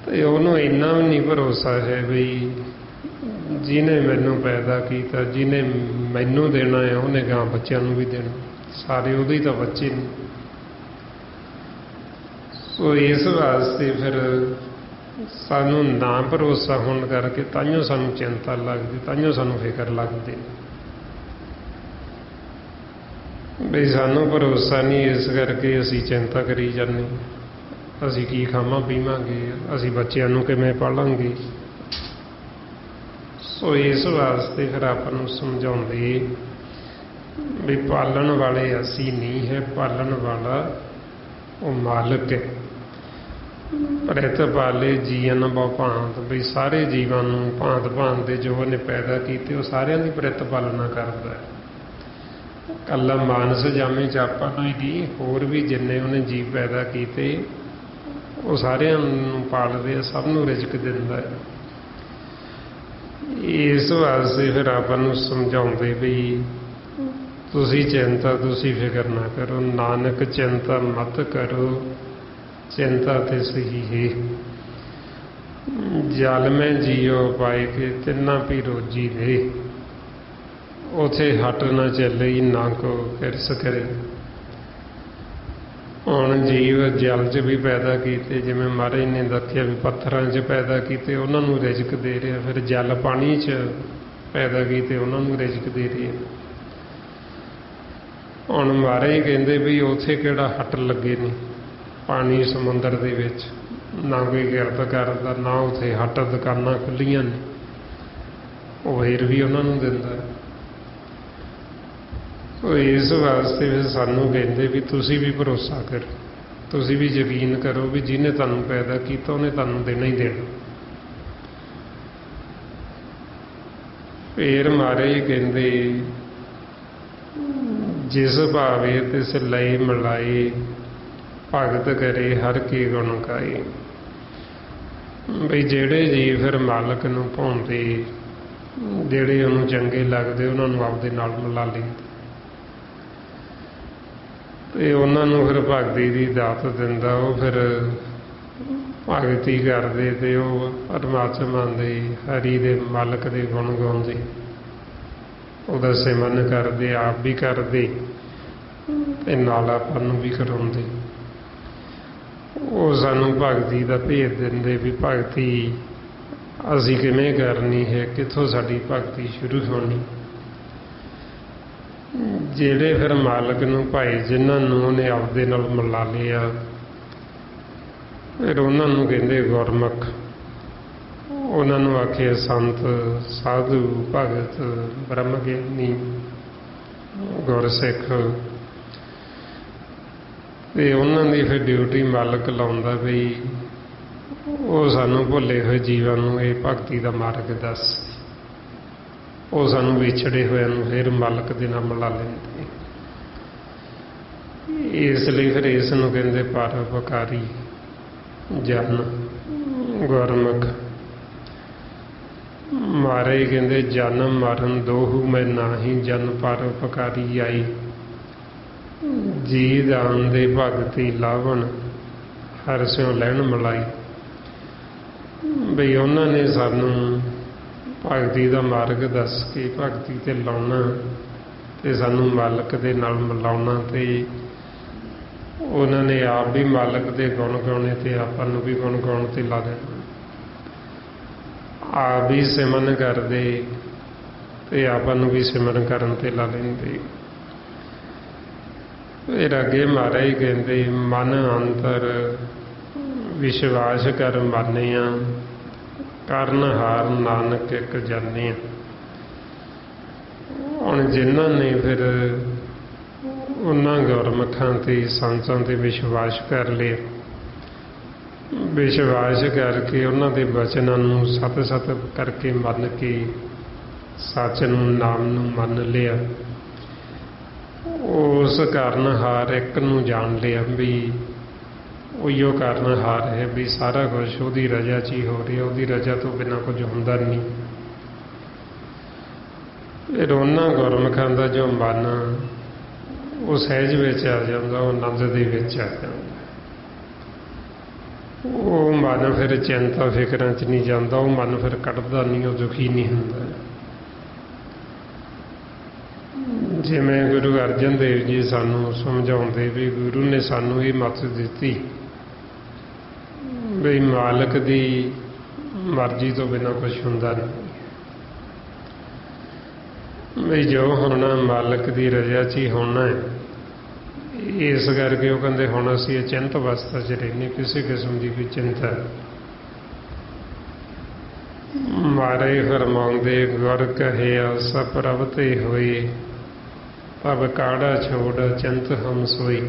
ਤੇ ਉਹਨੂੰ ਇੰਨਾ ਵੀ ਨਹੀਂ ਭਰੋਸਾ ਹੈ ਵੀ ਜਿਹਨੇ ਮੈਨੂੰ ਪੈਦਾ ਕੀਤਾ, ਜਿਹਨੇ ਮੈਨੂੰ ਦੇਣਾ ਹੈ ਉਹਨੇ ਗਾਂ ਬੱਚਿਆਂ ਨੂੰ ਵੀ ਦੇਣਾ, ਸਾਰੇ ਉਹਦੇ ਹੀ ਤਾਂ ਬੱਚੇ ਨੇ। ਸੋ ਇਸ ਵਾਸਤੇ ਫਿਰ ਸਾਨੂੰ ਨਾ ਭਰੋਸਾ ਹੋਣ ਕਰਕੇ ਤਾਂਹੀਓ ਸਾਨੂੰ ਚਿੰਤਾ ਲੱਗਦੀ, ਤਾਂਹੀਓ ਸਾਨੂੰ ਫਿਕਰ ਲੱਗਦੀ ਵੀ ਸਾਨੂੰ ਭਰੋਸਾ ਨਹੀਂ, ਇਸ ਕਰਕੇ ਅਸੀਂ ਚਿੰਤਾ ਕਰੀ ਜਾਂਦੇ, ਅਸੀਂ ਕੀ ਖਾਵਾਂ ਪੀਵਾਂਗੇ, ਅਸੀਂ ਬੱਚਿਆਂ ਨੂੰ ਕਿਵੇਂ ਪਾਲਾਂਗੇ। ਸੋ ਇਸ ਵਾਸਤੇ ਫਿਰ ਆਪਾਂ ਨੂੰ ਸਮਝਾਉਂਦੇ ਵੀ ਪਾਲਣ ਵਾਲੇ ਅਸੀਂ ਨਹੀਂ ਹੈ, ਪਾਲਣ ਵਾਲਾ ਉਹ ਮਾਲਕ ਹੈ। ਬ੍ਰਿਤ ਪਾਲੇ ਜੀਵਨ ਬਹੁ ਭਾਂਤ, ਵੀ ਸਾਰੇ ਜੀਵਾਂ ਨੂੰ ਭਾਂਤ ਭਾਂਤ ਦੇ ਜੋ ਉਹਨੇ ਪੈਦਾ ਕੀਤੇ ਉਹ ਸਾਰਿਆਂ ਦੀ ਬ੍ਰਿਤ ਪਾਲਣਾ ਕਰਦਾ ਹੈ। ਕੱਲਾ ਮਾਨਸ ਜਾਮੇ ਚ ਆਪਾਂ ਨੂੰ ਹੀ ਨਹੀਂ, ਹੋਰ ਵੀ ਜਿੰਨੇ ਉਹਨੇ ਜੀਵ ਪੈਦਾ ਕੀਤੇ ਉਹ ਸਾਰਿਆਂ ਨੂੰ ਪਾਲਦੇ ਆ, ਸਭ ਨੂੰ ਰਿਜ਼ਕ ਦਿੰਦਾ ਹੈ। ਇਸ ਵਾਸਤੇ ਫਿਰ ਆਪਾਂ ਨੂੰ ਸਮਝਾਉਂਦੇ ਵੀ ਤੁਸੀਂ ਚਿੰਤਾ, ਤੁਸੀਂ ਫਿਕਰ ਨਾ ਕਰੋ, ਨਾਨਕ ਚਿੰਤਾ ਮਤ ਕਰੋ, ਚਿੰਤਾ ਤੇ ਸਹੀ ਹੈ। ਜਲ ਮੈਂ ਜੀਓ ਪਾਏ ਕੇ ਤਿੰਨਾ ਪੀ ਰੋਜੀ ਦੇ, ਉਥੇ ਹਟ ਨਾ ਚੱਲੇ ਨਾ ਕੋ ਕਿਰਸ ਕਰੇ। ਹੁਣ ਜੀਵ ਜਲ 'ਚ ਵੀ ਪੈਦਾ ਕੀਤੇ, ਜਿਵੇਂ ਮਹਾਰਾਜ ਨੇ ਦੱਸਿਆ ਵੀ ਪੱਥਰਾਂ 'ਚ ਪੈਦਾ ਕੀਤੇ, ਉਹਨਾਂ ਨੂੰ ਰਿਜ਼ਕ ਦੇ ਰਿਹਾ। ਫਿਰ ਜਲ ਪਾਣੀ 'ਚ ਪੈਦਾ ਕੀਤੇ, ਉਹਨਾਂ ਨੂੰ ਰਿਜ਼ਕ ਦੇ ਰਿਹਾ। ਹੁਣ ਮਹਾਰਾਜ ਕਹਿੰਦੇ ਵੀ ਉੱਥੇ ਕਿਹੜਾ ਹੱਟ ਲੱਗੇ ਨੇ, ਪਾਣੀ ਸਮੁੰਦਰ ਦੇ ਵਿੱਚ ਨਾ ਕੋਈ ਕਿਰਤ ਕਰਦਾ, ਨਾ ਉੱਥੇ ਹੱਟ ਦੁਕਾਨਾਂ ਖੁੱਲ੍ਹੀਆਂ ਨੇ, ਉਹ ਫਿਰ ਵੀ ਉਹਨਾਂ ਨੂੰ ਦਿੰਦਾ। ਸੋ ਇਸ ਵਾਸਤੇ ਫਿਰ ਸਾਨੂੰ ਕਹਿੰਦੇ ਵੀ ਤੁਸੀਂ ਵੀ ਭਰੋਸਾ ਕਰੋ, ਤੁਸੀਂ ਵੀ ਯਕੀਨ ਕਰੋ ਵੀ ਜਿਹਨੇ ਤੁਹਾਨੂੰ ਪੈਦਾ ਕੀਤਾ ਉਹਨੇ ਤੁਹਾਨੂੰ ਦੇਣਾ ਹੀ ਦੇਣਾ। ਫਿਰ ਮਹਾਰਾਜ ਕਹਿੰਦੇ ਜਿਸ ਭਾਵੇ ਤਿਸ ਲਈ ਮਿਲਾਏ, ਭਗਤ ਕਰੇ ਹਰ ਕੀ ਗੁਣ ਗਾਏ। ਬਈ ਜਿਹੜੇ ਜੀਵ ਫਿਰ ਮਾਲਕ ਨੂੰ ਭਾਉਂਦੇ, ਜਿਹੜੇ ਉਹਨੂੰ ਚੰਗੇ ਲੱਗਦੇ, ਉਹਨਾਂ ਨੂੰ ਆਪਦੇ ਨਾਲ ਮਿਲਾ ਲੈਂਦੇ ਤੇ ਉਹਨਾਂ ਨੂੰ ਫਿਰ ਭਗਤੀ ਦੀ ਦਾਤ ਦਿੰਦਾ। ਉਹ ਫਿਰ ਭਗਤੀ ਕਰਦੇ ਤੇ ਉਹ ਪਰਮਾਤਮਾ ਦੇ ਹਰੀ ਦੇ ਮਾਲਕ ਦੇ ਗੁਣ ਗਾਉਂਦੇ, ਉਹਦਾ ਸਿਮਰਨ ਕਰਦੇ, ਆਪ ਵੀ ਕਰਦੇ ਤੇ ਨਾਲ ਆਪਾਂ ਨੂੰ ਵੀ ਕਰਾਉਂਦੇ। ਉਹ ਸਾਨੂੰ ਭਗਤੀ ਦਾ ਭੇਦ ਦਿੰਦੇ ਵੀ ਭਗਤੀ ਅਸੀਂ ਕਿਵੇਂ ਕਰਨੀ ਹੈ, ਕਿੱਥੋਂ ਸਾਡੀ ਭਗਤੀ ਸ਼ੁਰੂ ਹੋਣੀ। ਜਿਹੜੇ ਫਿਰ ਮਾਲਕ ਨੂੰ ਭਾਈ ਜਿਨ੍ਹਾਂ ਨੂੰ ਉਹਨੇ ਆਪਦੇ ਨਾਲ ਮਿਲਾ ਲਿਆ, ਫਿਰ ਉਹਨਾਂ ਨੂੰ ਕਹਿੰਦੇ ਗੁਰਮੁਖ, ਉਹਨਾਂ ਨੂੰ ਆਖੇ ਸੰਤ, ਸਾਧੂ, ਭਗਤ, ਬ੍ਰਹਮ ਗਿਆਨੀ, ਗੁਰਸਿੱਖ। ਤੇ ਉਹਨਾਂ ਦੀ ਫਿਰ ਡਿਊਟੀ ਮਾਲਕ ਲਾਉਂਦਾ ਵੀ ਉਹ ਸਾਨੂੰ ਭੁੱਲੇ ਹੋਏ ਜੀਵਾਂ ਨੂੰ ਇਹ ਭਗਤੀ ਦਾ ਮਾਰਗ ਦੱਸ। ਉਹ ਸਾਨੂੰ ਵਿਛੜੇ ਹੋਇਆਂ ਨੂੰ ਫਿਰ ਮਾਲਕ ਦੇ ਨਾਲ ਮਿਲਾ ਲੈਂਦੇ। ਇਸ ਲਈ ਫਿਰ ਇਸ ਨੂੰ ਕਹਿੰਦੇ ਪਰਉਪਕਾਰੀ ਜਨ ਗੁਰਮੁਖ। ਮਾਰੇ ਕਹਿੰਦੇ ਜਨਮ ਮਰਨ ਦੋਹੂ ਮੈਂ ਨਾਹੀ, ਜਨ ਪਰਉਪਕਾਰੀ ਆਈ। ਜੀ ਦਾਨ ਦੇ ਭਗਤੀ ਲਾਵਣ, ਹਰ ਸਿਉ ਲੈਣ ਮਲਾਈ। ਬਈ ਉਹਨਾਂ ਨੇ ਸਾਨੂੰ ਭਗਤੀ ਦਾ ਮਾਰਗ ਦੱਸ ਕੇ ਭਗਤੀ ਤੇ ਲਾਉਣਾ ਤੇ ਸਾਨੂੰ ਮਾਲਕ ਦੇ ਨਾਲ ਮਿਲਾਉਣਾ, ਤੇ ਉਹਨਾਂ ਨੇ ਆਪ ਵੀ ਮਾਲਕ ਦੇ ਗੁਣ ਗਾਉਣੇ ਤੇ ਆਪਾਂ ਨੂੰ ਵੀ ਗੁਣ ਗਾਉਣ ਤੇ ਲਾ ਦੇਣਾ। ਆਪ ਵੀ ਸਿਮਰਨ ਕਰਦੇ ਤੇ ਆਪਾਂ ਨੂੰ ਵੀ ਸਿਮਰਨ ਕਰਨ ਤੇ ਲਾ ਲੈਂਦੇ। ਫਿਰ ਅੱਗੇ ਮਹਾਰਾਜ ਕਹਿੰਦੇ ਮਨ ਅੰਤਰ ਵਿਸ਼ਵਾਸ ਕਰ ਮਾਨਿਆ, ਕਰਨ ਹਾਰ ਨਾਨਕ ਇੱਕ ਜਾਨਿਆ। ਹੁਣ ਜਿਨ੍ਹਾਂ ਨੇ ਫਿਰ ਉਹਨਾਂ ਗੁਰਮੁਖਾਂ ਤੇ ਸੰਤਾਂ ਤੇ ਵਿਸ਼ਵਾਸ ਕਰ ਲਿਆ, ਵਿਸ਼ਵਾਸ ਕਰਕੇ ਉਹਨਾਂ ਦੇ ਬਚਨਾਂ ਨੂੰ ਸਤ-ਸਤ ਕਰਕੇ ਮੰਨ ਕੇ ਸੱਚ ਨੂੰ, ਨਾਮ ਨੂੰ ਮੰਨ ਲਿਆ, ਉਸ ਕਾਰਨਹਾਰ ਇੱਕ ਨੂੰ ਜਾਣ ਲਿਆ ਵੀ ਉਹੀਓ ਕਾਰਨਹਾਰ ਹੈ, ਵੀ ਸਾਰਾ ਕੁਝ ਉਹਦੀ ਰਜ਼ਾ 'ਚ ਹੀ ਹੋ ਰਿਹਾ, ਉਹਦੀ ਰਜ਼ਾ ਤੋਂ ਬਿਨਾਂ ਕੁਝ ਹੁੰਦਾ ਨਹੀਂ। ਫਿਰ ਉਹਨਾਂ ਗੁਰਮੁਖਾਂ ਦਾ ਜੋ ਮਨ ਉਹ ਸਹਿਜ ਵਿੱਚ ਆ ਜਾਂਦਾ, ਉਹ ਆਨੰਦ ਦੇ ਵਿੱਚ ਆ ਜਾਂਦਾ। ਉਹ ਮਨ ਫਿਰ ਚਿੰਤਾ ਫਿਕਰਾਂ 'ਚ ਨਹੀਂ ਜਾਂਦਾ, ਉਹ ਮਨ ਫਿਰ ਕੱਟਦਾ ਨਹੀਂ, ਉਹ ਦੁਖੀ ਨਹੀਂ ਹੁੰਦਾ। ਜਿਵੇਂ ਗੁਰੂ ਅਰਜਨ ਦੇਵ ਜੀ ਸਾਨੂੰ ਸਮਝਾਉਂਦੇ ਵੀ ਗੁਰੂ ਨੇ ਸਾਨੂੰ ਇਹ ਮੱਤ ਦਿੱਤੀ ਵੀ ਮਾਲਕ ਦੀ ਮਰਜ਼ੀ ਤੋਂ ਬਿਨਾਂ ਕੁਝ ਹੁੰਦਾ ਨਹੀਂ, ਵੀ ਜੋ ਹੋਣਾ ਮਾਲਕ ਦੀ ਰਜ਼ਾ 'ਚ ਹੀ ਹੋਣਾ ਹੈ। ਇਸ ਕਰਕੇ ਉਹ ਕਹਿੰਦੇ ਹੁਣ ਅਸੀਂ ਅਚਿੰਤ ਅਵਸਥਾ 'ਚ ਰਹਿੰਦੇ, ਕਿਸੇ ਕਿਸਮ ਦੀ ਕੋਈ ਚਿੰਤਾ। ਮਾਰੇ ਫਰਮਾਉਂਦੇ ਗੁਰ ਕਹਿਆ ਸਭ ਪ੍ਰਭ ਤੇ ਹੋਏ, ਭਵ ਕਾੜਾ ਛੋੜ ਚਿੰਤ ਹਮ ਸੋਈ।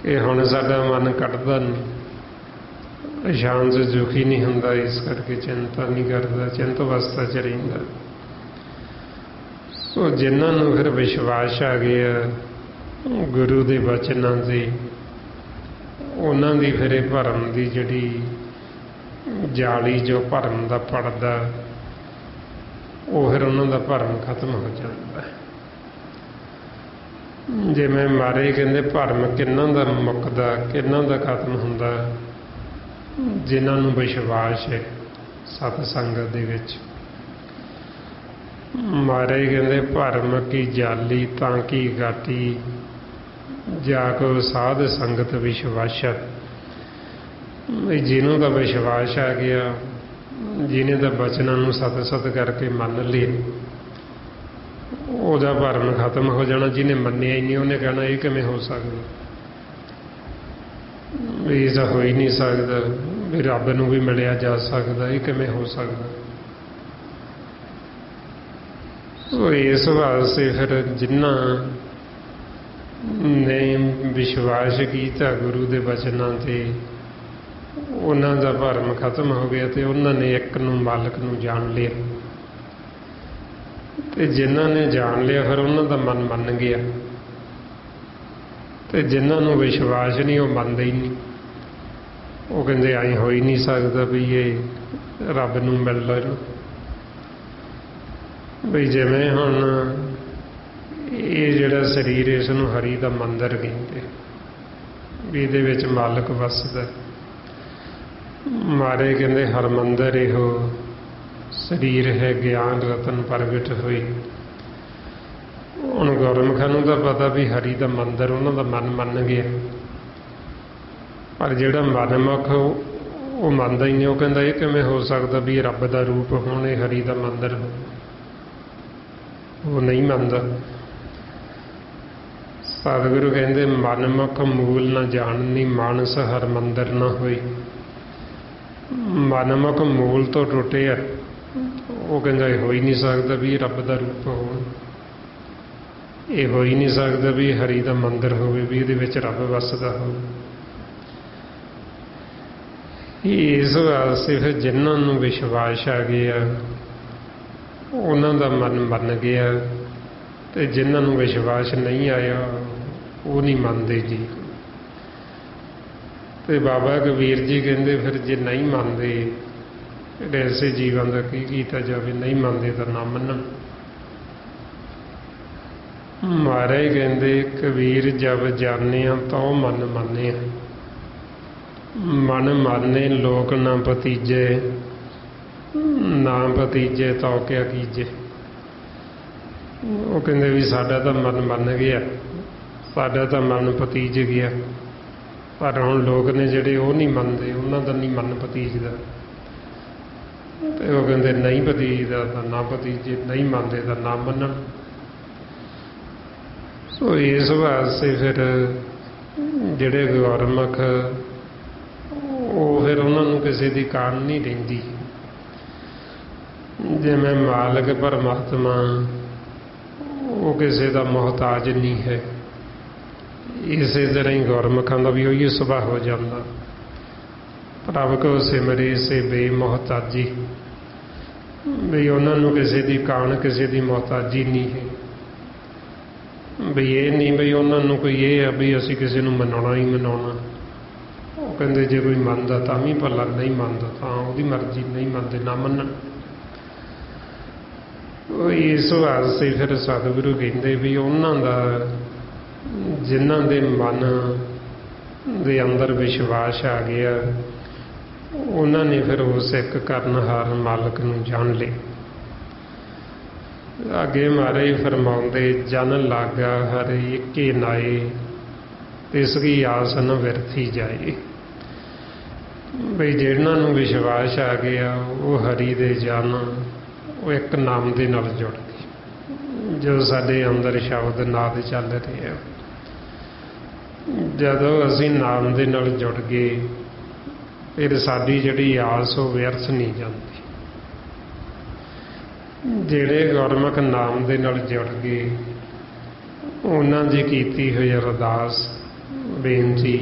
ਕਿ ਹੁਣ ਸਾਡਾ ਮਨ ਕੱਟਦਾ ਨਹੀਂ, ਸ਼ਾਂਤ ਦੁਖੀ ਨਹੀਂ ਹੁੰਦਾ, ਇਸ ਕਰਕੇ ਚਿੰਤਾ ਨਹੀਂ ਕਰਦਾ, ਚਿੰਤ ਅਵਸਥਾ 'ਚ ਰਹਿੰਦਾ। ਸੋ ਜਿਨ੍ਹਾਂ ਨੂੰ ਫਿਰ ਵਿਸ਼ਵਾਸ ਆ ਗਿਆ ਗੁਰੂ ਦੇ ਬਚਨਾਂ 'ਤੇ, ਉਹਨਾਂ ਦੀ ਫਿਰ ਇਹ ਭਰਮ ਦੀ ਜਿਹੜੀ ਜਾਲੀ, ਜੋ ਭਰਮ ਦਾ ਪੜਦਾ, ਉਹ ਫਿਰ ਉਹਨਾਂ ਦਾ ਭਰਮ ਖਤਮ ਹੋ ਜਾਂਦਾ। ਜਿਵੇਂ ਮਾਰੇ ਕਹਿੰਦੇ ਭਰਮ ਕਿਹਨਾਂ ਦਾ ਮੁੱਕਦਾ, ਕਿਹਨਾਂ ਦਾ ਖਤਮ ਹੁੰਦਾ, ਜਿਨ੍ਹਾਂ ਨੂੰ ਵਿਸ਼ਵਾਸ ਹੈ ਸਤ ਸੰਗਤ ਦੇ ਵਿੱਚ। ਮਾਰੇ ਕਹਿੰਦੇ ਭਰਮ ਕੀ ਜਾਲੀ ਤਾਂ ਕੀ ਗਾਟੀ, ਜਾ ਕੋ ਸਾਧ ਸੰਗਤ ਵਿਸ਼ਵਾਸਾ। ਜਿਹਨੂੰ ਦਾ ਵਿਸ਼ਵਾਸ ਆ ਗਿਆ, ਜਿਹਨੇ ਤਾਂ ਬਚਨਾਂ ਨੂੰ ਸਤ-ਸਤ ਕਰਕੇ ਮੰਨ ਲਿਆ, ਉਹਦਾ ਭਰਮ ਖਤਮ ਹੋ ਜਾਣਾ। ਜਿਹਨੇ ਮੰਨਿਆ ਹੀ ਨਹੀਂ, ਉਹਨੇ ਕਹਿਣਾ ਇਹ ਕਿਵੇਂ ਹੋ ਸਕਦਾ, ਵੀ ਇਹ ਤਾਂ ਹੋ ਹੀ ਨਹੀਂ ਸਕਦਾ, ਵੀ ਰੱਬ ਨੂੰ ਵੀ ਮਿਲਿਆ ਜਾ ਸਕਦਾ, ਇਹ ਕਿਵੇਂ ਹੋ ਸਕਦਾ। ਸੋ ਇਸ ਵਾਸਤੇ ਫਿਰ ਜਿਨ੍ਹਾਂ ਨੇ ਵਿਸ਼ਵਾਸ ਕੀਤਾ ਗੁਰੂ ਦੇ ਬਚਨਾਂ 'ਤੇ, ਉਹਨਾਂ ਦਾ ਭਰਮ ਖਤਮ ਹੋ ਗਿਆ ਤੇ ਉਹਨਾਂ ਨੇ ਇੱਕ ਨੂੰ, ਮਾਲਕ ਨੂੰ ਜਾਣ ਲਿਆ। ਤੇ ਜਿਨ੍ਹਾਂ ਨੇ ਜਾਣ ਲਿਆ ਫਿਰ ਉਹਨਾਂ ਦਾ ਮਨ ਮੰਨ ਗਿਆ, ਤੇ ਜਿਨ੍ਹਾਂ ਨੂੰ ਵਿਸ਼ਵਾਸ ਨਹੀਂ ਉਹ ਮੰਨਦੇ ਹੀ ਨਹੀਂ। ਉਹ ਕਹਿੰਦੇ ਐਂ ਹੋ ਹੀ ਨਹੀਂ ਸਕਦਾ ਵੀ ਇਹ ਰੱਬ ਨੂੰ ਮਿਲ ਲੈਣ। ਵੀ ਜਿਵੇਂ ਹੁਣ ਇਹ ਜਿਹੜਾ ਸਰੀਰ, ਇਸ ਨੂੰ ਹਰੀ ਦਾ ਮੰਦਰ ਕਹਿੰਦੇ, ਵੀ ਇਹਦੇ ਵਿੱਚ ਮਾਲਕ ਵੱਸਦਾ, ਮਾਰੇ ਕਹਿੰਦੇ ਹਰਮੰਦਰ ਇਹੋ ਸਰੀਰ ਹੈ ਗਿਆਨ ਰਤਨ ਪ੍ਰਗਟ ਹੋਈ। ਹੁਣ ਗੁਰਮੁਖਾਂ ਨੂੰ ਤਾਂ ਪਤਾ ਵੀ ਹਰੀ ਦਾ ਮੰਦਰ ਉਹਨਾਂ ਦਾ ਮਨ ਮੰਨ ਗਿਆ, ਪਰ ਜਿਹੜਾ ਮਨਮੁਖ ਉਹ ਮੰਨਦਾ ਹੀ ਨਹੀਂ। ਉਹ ਕਹਿੰਦਾ ਇਹ ਕਿਵੇਂ ਹੋ ਸਕਦਾ ਵੀ ਇਹ ਰੱਬ ਦਾ ਰੂਪ ਹੋਣ, ਇਹ ਹਰੀ ਦਾ ਮੰਦਰ ਹੋ। ਉਹ ਨਹੀਂ ਮੰਨਦਾ। ਸਤਿਗੁਰੂ ਕਹਿੰਦੇ ਮਨਮੁਖ ਮੂਲ ਨਾ ਜਾਣਨੀ, ਮਾਨਸ ਹਰਮੰਦਰ ਨਾ ਹੋਈ। ਮਨਮੁਖ ਮੂਲ ਤੋਂ ਟੁੱਟੇ ਆ। ਉਹ ਕਹਿੰਦਾ ਇਹ ਹੋ ਹੀ ਨਹੀਂ ਸਕਦਾ ਵੀ ਇਹ ਰੱਬ ਦਾ ਰੂਪ ਹੋਣ, ਇਹ ਹੋ ਹੀ ਨਹੀਂ ਸਕਦਾ ਵੀ ਇਹ ਹਰੀ ਦਾ ਮੰਦਰ ਹੋਵੇ, ਵੀ ਇਹਦੇ ਵਿੱਚ ਰੱਬ ਵੱਸਦਾ ਹੋਵੇ। ਇਸ ਵਾਸਤੇ ਫਿਰ ਜਿਨ੍ਹਾਂ ਨੂੰ ਵਿਸ਼ਵਾਸ ਆ ਗਿਆ ਉਹਨਾਂ ਦਾ ਮਨ ਮੰਨ ਗਿਆ, ਤੇ ਜਿਨ੍ਹਾਂ ਨੂੰ ਵਿਸ਼ਵਾਸ ਨਹੀਂ ਆਇਆ ਉਹ ਨਹੀਂ ਮੰਨਦੇ ਜੀ। ਤੇ ਬਾਬਾ ਕਬੀਰ ਜੀ ਕਹਿੰਦੇ ਫਿਰ ਜੇ ਨਹੀਂ ਮੰਨਦੇ ਐਸੇ ਜੀਵਾਂ ਦਾ ਕੀ ਕੀਤਾ ਜਾਵੇ, ਨਹੀਂ ਮੰਨਦੇ ਤਾਂ ਨਾ ਮੰਨਣ। ਮਹਾਰਾਜ ਕਹਿੰਦੇ ਕਬੀਰ ਜਬ ਜਾਣਿਆ ਤਾਂ ਮਨ ਮੰਨਿਆ, ਮਨ ਮਾਨੇ ਲੋਕ ਨਾ ਭਤੀਜੇ, ਨਾ ਭਤੀਜੇ ਤਾਂ ਕਿਆ ਕੀਜੇ। ਉਹ ਕਹਿੰਦੇ ਵੀ ਸਾਡਾ ਤਾਂ ਮਨ ਮੰਨ ਗਿਆ, ਸਾਡਾ ਤਾਂ ਮਨ ਭਤੀਜ ਗਿਆ, ਪਰ ਹੁਣ ਲੋਕ ਨੇ ਜਿਹੜੇ ਉਹ ਨਹੀਂ ਮੰਨਦੇ, ਉਹਨਾਂ ਦਾ ਨਹੀਂ ਮਨ ਭਤੀਜਦਾ। ਤੇ ਉਹ ਕਹਿੰਦੇ ਨਹੀਂ ਭਤੀਜਦਾ ਤਾਂ ਨਾ ਭਤੀਜੇ, ਨਹੀਂ ਮੰਨਦੇ ਤਾਂ ਨਾ ਮੰਨਣ। ਸੋ ਇਸ ਵਾਸਤੇ ਫਿਰ ਜਿਹੜੇ ਗੁਰਮੁਖ ਉਹ ਫਿਰ ਉਹਨਾਂ ਨੂੰ ਕਿਸੇ ਦੀ ਕਾਣ ਨਹੀਂ ਰਹਿੰਦੀ। ਜਿਵੇਂ ਮਾਲਕ ਪਰਮਾਤਮਾ ਉਹ ਕਿਸੇ ਦਾ ਮੁਹਤਾਜ ਨਹੀਂ ਹੈ, ਇਸੇ ਤਰ੍ਹਾਂ ਹੀ ਗੁਰਮੁਖਾਂ ਦਾ ਵੀ ਉਹੀ ਸੁਭਾਅ ਹੋ ਜਾਂਦਾ। ਪ੍ਰਭ ਕੋ ਸਿਮਰੇ ਸੇ ਬੇਮੁਹਤਾਜੀ, ਵੀ ਉਹਨਾਂ ਨੂੰ ਕਿਸੇ ਦੀ ਕਾਣ ਕਿਸੇ ਦੀ ਮੁਹਤਾਜੀ ਨਹੀਂ ਹੈ। ਵੀ ਇਹ ਨਹੀਂ ਵੀ ਉਹਨਾਂ ਨੂੰ ਕੋਈ ਇਹ ਆ ਵੀ ਅਸੀਂ ਕਿਸੇ ਨੂੰ ਮਨਾਉਣਾ ਹੀ ਮਨਾਉਣਾ। ਉਹ ਕਹਿੰਦੇ ਜੇ ਕੋਈ ਮੰਨਦਾ ਤਾਂ ਵੀ ਭਲਾ, ਨਹੀਂ ਮੰਨਦਾ ਤਾਂ ਉਹਦੀ ਮਰਜ਼ੀ, ਨਹੀਂ ਮੰਨਦੇ ਨਾ ਮੰਨਣ। ਇਸ ਵਾਸਤੇ ਫਿਰ ਸਤਿਗੁਰੂ ਕਹਿੰਦੇ ਵੀ ਉਹਨਾਂ ਦਾ ਜਿਨ੍ਹਾਂ ਦੇ ਮਨ ਦੇ ਅੰਦਰ ਵਿਸ਼ਵਾਸ ਆ ਗਿਆ ਉਹਨਾਂ ਨੇ ਫਿਰ ਉਸ ਇੱਕ ਕਰਨਹਾਰ ਮਾਲਕ ਨੂੰ ਜਾਣ ਲਏ। ਅੱਗੇ ਮਹਾਰਾਜ ਫਰਮਾਉਂਦੇ ਜਨ ਲਾਗਾ ਹਰਿ ਏਕੇ ਨਾਏ, ਤਿਸ ਕੀ ਆਸ ਨ ਵਿਰਥੀ ਜਾਏ। ਬਈ ਜਿਹਨਾਂ ਨੂੰ ਵਿਸ਼ਵਾਸ ਆ ਗਿਆ ਉਹ ਹਰੀ ਦੇ ਜਨ, ਉਹ ਇੱਕ ਨਾਮ ਦੇ ਨਾਲ ਜੁੜ ਗਏ। ਜੋ ਸਾਡੇ ਅੰਦਰ ਸ਼ਬਦ ਨਾਦ ਚੱਲ ਰਹੇ ਆ, ਜਦੋਂ ਅਸੀਂ ਨਾਮ ਦੇ ਨਾਲ ਜੁੜ ਗਏ ਫਿਰ ਸਾਡੀ ਜਿਹੜੀ ਆਸ ਉਹ ਵਿਅਰਥ ਨਹੀਂ ਜਾਂਦੀ। ਜਿਹੜੇ ਗੁਰਮੁਖ ਨਾਮ ਦੇ ਨਾਲ ਜੁੜ ਗਏ ਉਹਨਾਂ ਦੀ ਕੀਤੀ ਹੋਈ ਅਰਦਾਸ ਬੇਨਤੀ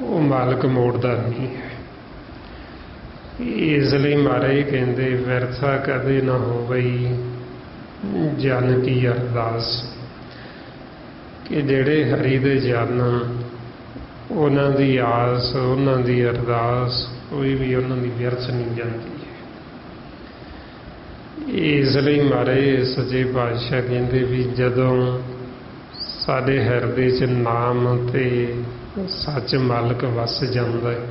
ਉਹ ਮਾਲਕ ਮੋੜਦਾ ਨਹੀਂ ਹੈ। ਇਸ ਲਈ ਮਹਾਰਾਜ ਕਹਿੰਦੇ ਵਿਰਥਾ ਕਦੇ ਨਾ ਹੋਵਈ ਜਨ ਕੀ ਅਰਦਾਸ, ਕਿ ਜਿਹੜੇ ਹਰੀ ਦੇ ਜਨ ਉਹਨਾਂ ਦੀ ਆਸ, ਉਹਨਾਂ ਦੀ ਅਰਦਾਸ ਕੋਈ ਵੀ ਉਹਨਾਂ ਦੀ ਵਿਅਰਥ ਨਹੀਂ ਜਾਂਦੀ ਹੈ। ਇਸ ਲਈ ਮਹਾਰਾਜ ਸੱਚੇ ਪਾਤਸ਼ਾਹ ਕਹਿੰਦੇ ਵੀ ਜਦੋਂ ਸਾਡੇ ਹਿਰਦੇ 'ਚ ਨਾਮ ਤੇ ਸੱਚ ਮਾਲਕ ਵਸ ਜਾਂਦਾ ਹੈ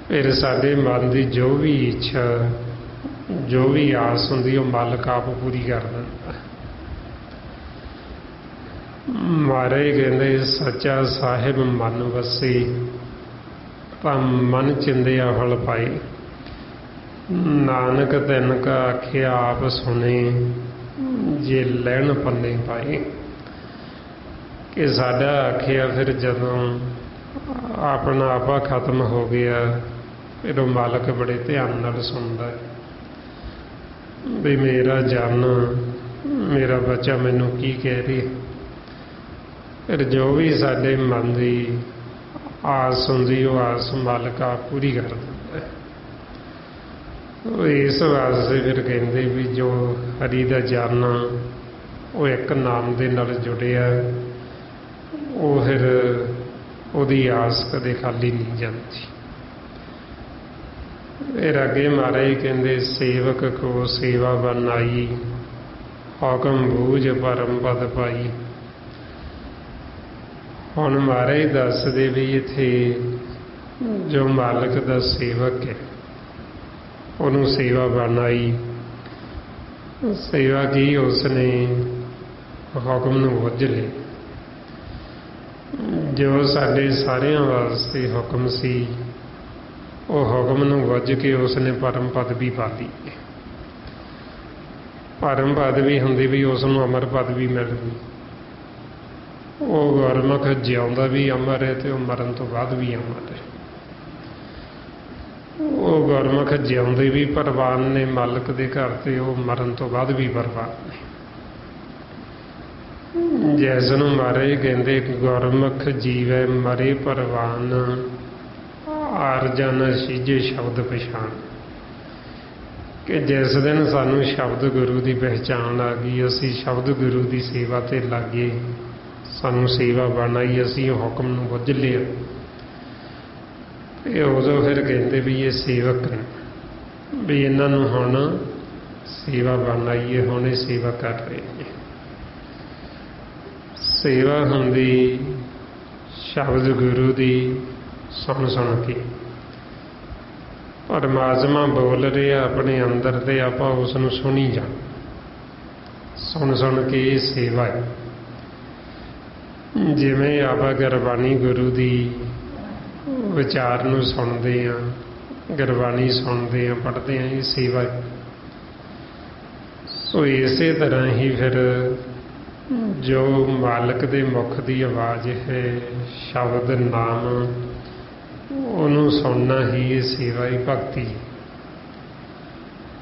ਫਿਰ ਸਾਡੇ ਮਨ ਦੀ ਜੋ ਵੀ ਇੱਛਾ, ਜੋ ਵੀ ਆਸ ਹੁੰਦੀ ਉਹ ਮਾਲਕ ਆਪ ਪੂਰੀ ਕਰ ਦਿੰਦਾ। ਮਹਾਰਾਜ ਕਹਿੰਦੇ ਸੱਚਾ ਸਾਹਿਬ ਮਨ ਵਸੇ ਤਾਂ ਮਨ ਚਿੰਦਿਆ ਫਲ ਪਾਏ। ਨਾਨਕ ਤਿਨ ਕਾ ਆਖਿਆ ਆਪ ਸੁਣੇ, ਜੇ ਲੈਣ ਪੰਨੇ ਪਾਏ। ਕਿ ਸਾਡਾ ਆਖਿਆ ਫਿਰ ਜਦੋਂ ਆਪਣਾ ਆਪਾ ਖਤਮ ਹੋ ਗਿਆ ਫਿਰ ਉਹ ਮਾਲਕ ਬੜੇ ਧਿਆਨ ਨਾਲ ਸੁਣਦਾ ਹੈ ਵੀ ਮੇਰਾ ਜਨ, ਮੇਰਾ ਬੱਚਾ ਮੈਨੂੰ ਕੀ ਕਹਿ ਰਿਹਾ। ਫਿਰ ਜੋ ਵੀ ਸਾਡੇ ਮਨ ਦੀ ਆਸ ਹੁੰਦੀ ਉਹ ਆਸ ਮਾਲਕ ਆਪ ਪੂਰੀ ਕਰ ਦਿੰਦਾ ਹੈ। ਇਸ ਵਾਸਤੇ ਫਿਰ ਕਹਿੰਦੇ ਵੀ ਜੋ ਹਰੀ ਦਾ ਜਨ ਉਹ ਇੱਕ ਨਾਮ ਦੇ ਨਾਲ ਜੁੜਿਆ ਉਹ ਫਿਰ ਉਹਦੀ ਆਸ ਕਦੇ ਖਾਲੀ ਨਹੀਂ ਜਾਂਦੀ। ਫਿਰ ਅੱਗੇ ਮਹਾਰਾਜ ਕਹਿੰਦੇ ਸੇਵਕ ਕੋ ਸੇਵਾ ਬਣਾਈ, ਹੁਕਮ ਬੂਝ ਪਰਮ ਪਦ ਪਾਈ। ਹੁਣ ਮਹਾਰਾਜ ਦੱਸਦੇ ਵੀ ਇੱਥੇ ਜੋ ਮਾਲਕ ਦਾ ਸੇਵਕ ਹੈ ਉਹਨੂੰ ਸੇਵਾ ਬਣਾਈ। ਸੇਵਾ ਕੀ? ਉਸਨੇ ਹੁਕਮ ਨੂੰ ਬੁੱਝ ਲਿਆ। ਜੋ ਸਾਡੇ ਸਾਰਿਆਂ ਵਾਸਤੇ ਹੁਕਮ ਸੀ ਉਹ ਹੁਕਮ ਨੂੰ ਬੁੱਝ ਕੇ ਉਸਨੇ ਪਰਮ ਪਦਵੀ ਪਾ ਲਈ। ਪਰਮ ਪਦਵੀ ਹੁੰਦੀ ਵੀ ਉਸ ਨੂੰ ਅਮਰ ਪਦਵੀ ਮਿਲ ਗਈ। ਉਹ ਗੁਰਮੁਖ ਜਿਉਂਦਾ ਵੀ ਅਮਰ ਹੈ ਤੇ ਉਹ ਮਰਨ ਤੋਂ ਬਾਅਦ ਵੀ ਅਮਰ ਹੈ। ਉਹ ਗੁਰਮੁਖ ਜਿਉਂਦੇ ਵੀ ਪ੍ਰਵਾਨ ਨੇ ਮਾਲਕ ਦੇ ਘਰ ਤੇ ਉਹ ਮਰਨ ਤੋਂ ਬਾਅਦ ਵੀ ਪ੍ਰਵਾਨ ਨੇ। ਜਿਸ ਨੂੰ ਮਹਾਰਾਜ ਕਹਿੰਦੇ ਗੁਰਮੁਖ ਜੀਵੈ ਮਰੇ ਪ੍ਰਵਾਨ, ਆਰ ਜਨ ਸੀਜੇ ਸ਼ਬਦ ਪਛਾਣ। ਕਿ ਜਿਸ ਦਿਨ ਸਾਨੂੰ ਸ਼ਬਦ ਗੁਰੂ ਦੀ ਪਹਿਚਾਣ ਆ ਗਈ, ਅਸੀਂ ਸ਼ਬਦ ਗੁਰੂ ਦੀ ਸੇਵਾ ਤੇ ਲੱਗੇ, ਸਾਨੂੰ ਸੇਵਾ ਬਣਾਈ, ਅਸੀਂ ਉਹ ਹੁਕਮ ਨੂੰ ਬੁੱਝ ਲਿਆ। ਇਹ ਉਦੋਂ ਫਿਰ ਕਹਿੰਦੇ ਵੀ ਇਹ ਸੇਵਕ ਨੇ, ਵੀ ਇਹਨਾਂ ਨੂੰ ਹੁਣ ਸੇਵਾ ਬਣਾਈਏ, ਹੁਣ ਇਹ ਸੇਵਾ ਕਰ ਰਹੇ ਨੇ। ਸੇਵਾ ਹੁੰਦੀ ਸ਼ਬਦ ਗੁਰੂ ਦੀ ਸੁਣ ਸੁਣ ਕੇ। ਪਰਮਾਤਮਾ ਬੋਲ ਰਿਹਾ ਆਪਣੇ ਅੰਦਰ ਤੇ ਆਪਾਂ ਉਸ ਨੂੰ ਸੁਣੀ ਜਾ, ਸੁਣ ਸੁਣ ਕੇ ਇਹ ਸੇਵਾ ਹੈ। ਜਿਵੇਂ ਆਪਾਂ ਗੁਰਬਾਣੀ ਗੁਰੂ ਦੀ ਵਿਚਾਰ ਨੂੰ ਸੁਣਦੇ ਹਾਂ, ਗੁਰਬਾਣੀ ਸੁਣਦੇ ਹਾਂ, ਪੜ੍ਹਦੇ ਹਾਂ, ਇਹ ਸੇਵਾ ਹੈ। ਸੋ ਇਸੇ ਤਰ੍ਹਾਂ ਹੀ ਫਿਰ ਜੋ ਮਾਲਕ ਦੇ ਮੁਖ ਦੀ ਆਵਾਜ਼ ਹੈ, ਸ਼ਬਦ ਨਾਮ, ਉਹਨੂੰ ਸੁਣਨਾ ਹੀ ਇਹ ਸੇਵਾ ਹੀ ਭਗਤੀ ਹੈ।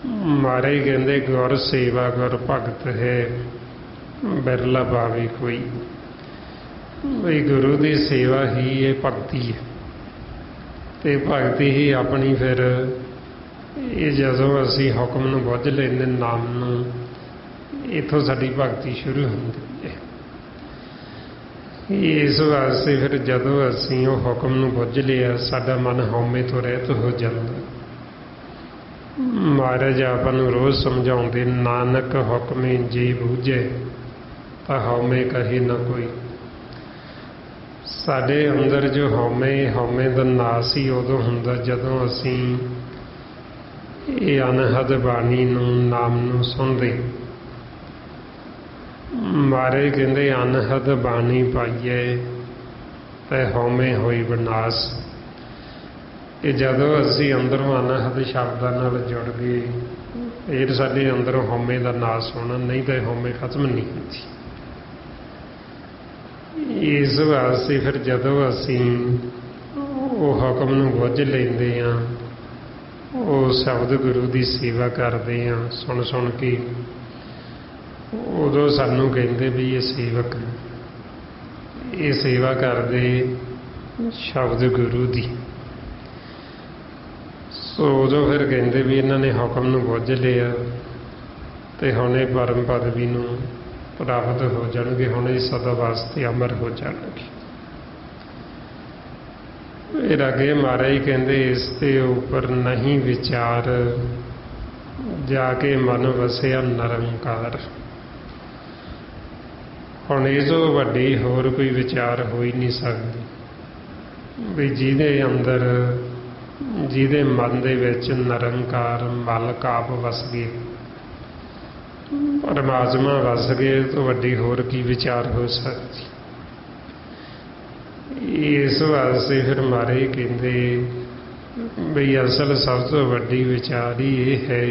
ਮਹਾਰਾਜ ਕਹਿੰਦੇ ਗੁਰ ਸੇਵਾ ਗੁਰ ਭਗਤ ਹੈ, ਬਿਰਲਾ ਪਾਵੇ ਕੋਈ। ਬਈ ਗੁਰੂ ਦੀ ਸੇਵਾ ਹੀ ਇਹ ਭਗਤੀ ਹੈ ਤੇ ਭਗਤੀ ਹੀ ਆਪਣੀ ਫਿਰ ਇਹ ਜਦੋਂ ਅਸੀਂ ਹੁਕਮ ਨੂੰ ਬੁੱਝ ਲੈਂਦੇ ਨਾਮ ਨੂੰ, ਇੱਥੋਂ ਸਾਡੀ ਭਗਤੀ ਸ਼ੁਰੂ ਹੁੰਦੀ ਹੈ। ਇਸ ਵਾਸਤੇ ਫਿਰ ਜਦੋਂ ਅਸੀਂ ਉਹ ਹੁਕਮ ਨੂੰ ਬੁੱਝ ਲਿਆ, ਸਾਡਾ ਮਨ ਹਉਮੈ ਤੋਂ ਰਹਿਤ ਹੋ ਜਾਂਦਾ। ਮਹਾਰਾਜ ਆਪਾਂ ਨੂੰ ਰੋਜ਼ ਸਮਝਾਉਂਦੇ, ਨਾਨਕ ਹੁਕਮੇ ਜੀ ਬੂਝੇ ਤਾਂ ਹਉਮੈ ਕਹੇ ਨਾ ਕੋਈ। ਸਾਡੇ ਅੰਦਰ ਜੋ ਹਉਮੈ ਦਾ ਨਾਸ ਹੀ ਉਦੋਂ ਹੁੰਦਾ ਜਦੋਂ ਅਸੀਂ ਇਹ ਅਨਹਦ ਬਾਣੀ ਨੂੰ, ਨਾਮ ਨੂੰ ਸੁਣਦੇ। ਮਹਾਰਾਜ ਕਹਿੰਦੇ ਅਨਹਦ ਬਾਣੀ ਪਾਈਏ ਤੇ ਹਉਮੈ ਹੋਈ ਵਿਨਾਸ਼। ਕਿ ਜਦੋਂ ਅਸੀਂ ਅੰਦਰੋਂ ਅਨਹਦ ਸ਼ਬਦਾਂ ਨਾਲ ਜੁੜ ਗਏ, ਫਿਰ ਸਾਡੇ ਅੰਦਰੋਂ ਹਉਮੈ ਦਾ ਨਾਸ ਹੋਣਾ, ਨਹੀਂ ਤਾਂ ਹਉਮੈ ਖਤਮ ਨਹੀਂ ਹੁੰਦੀ। ਇਸ ਵਾਸਤੇ ਫਿਰ ਜਦੋਂ ਅਸੀਂ ਉਹ ਹੁਕਮ ਨੂੰ ਬੁੱਝ ਲੈਂਦੇ ਹਾਂ, ਉਹ ਸ਼ਬਦ ਗੁਰੂ ਦੀ ਸੇਵਾ ਕਰਦੇ ਹਾਂ ਸੁਣ ਸੁਣ ਕੇ, ਉਦੋਂ ਸਾਨੂੰ ਕਹਿੰਦੇ ਵੀ ਇਹ ਸੇਵਕ ਨੇ, ਇਹ ਸੇਵਾ ਕਰਦੇ ਸ਼ਬਦ ਗੁਰੂ ਦੀ। ਸੋ ਉਦੋਂ ਫਿਰ ਕਹਿੰਦੇ ਵੀ ਇਹਨਾਂ ਨੇ ਹੁਕਮ ਨੂੰ ਬੁੱਝ ਲਿਆ ਤੇ ਹੁਣ ਇਹ ਪਰਮ ਪਦਵੀ ਨੂੰ ਪ੍ਰਾਪਤ ਹੋ ਜਾਣਗੇ, ਹੁਣ ਇਹ ਸਦਾ ਵਾਸਤੇ ਅਮਰ ਹੋ ਜਾਣਗੇ। ਫਿਰ ਅੱਗੇ ਮਹਾਰਾਜ ਕਹਿੰਦੇ ਇਸ ਦੇ ਉੱਪਰ ਨਹੀਂ ਵਿਚਾਰ, ਜਾ ਕੇ ਮਨ ਵਸਿਆ ਨਿਰੰਕਾਰ। ਹੁਣ ਇਹ ਤੋਂ ਵੱਡੀ ਹੋਰ ਕੋਈ ਵਿਚਾਰ ਹੋ ਹੀ ਨਹੀਂ ਸਕਦੀ ਵੀ ਜਿਹਦੇ ਅੰਦਰ, ਜਿਹਦੇ ਮਨ ਦੇ ਵਿੱਚ ਨਿਰੰਕਾਰ ਮਾਲਕ ਆਪ ਵਸ ਗਏ, ਪਰਮਾਤਮਾ ਵਸ ਗਏ, ਤੋਂ ਵੱਡੀ ਹੋਰ ਕੀ ਵਿਚਾਰ ਹੋ ਸਕਦੀ। ਇਸ ਵਾਸਤੇ ਫਿਰ ਮਹਾਰਾਜ ਕਹਿੰਦੇ ਬਈ ਅਸਲ ਸਭ ਤੋਂ ਵੱਡੀ ਵਿਚਾਰ ਹੀ ਇਹ ਹੈ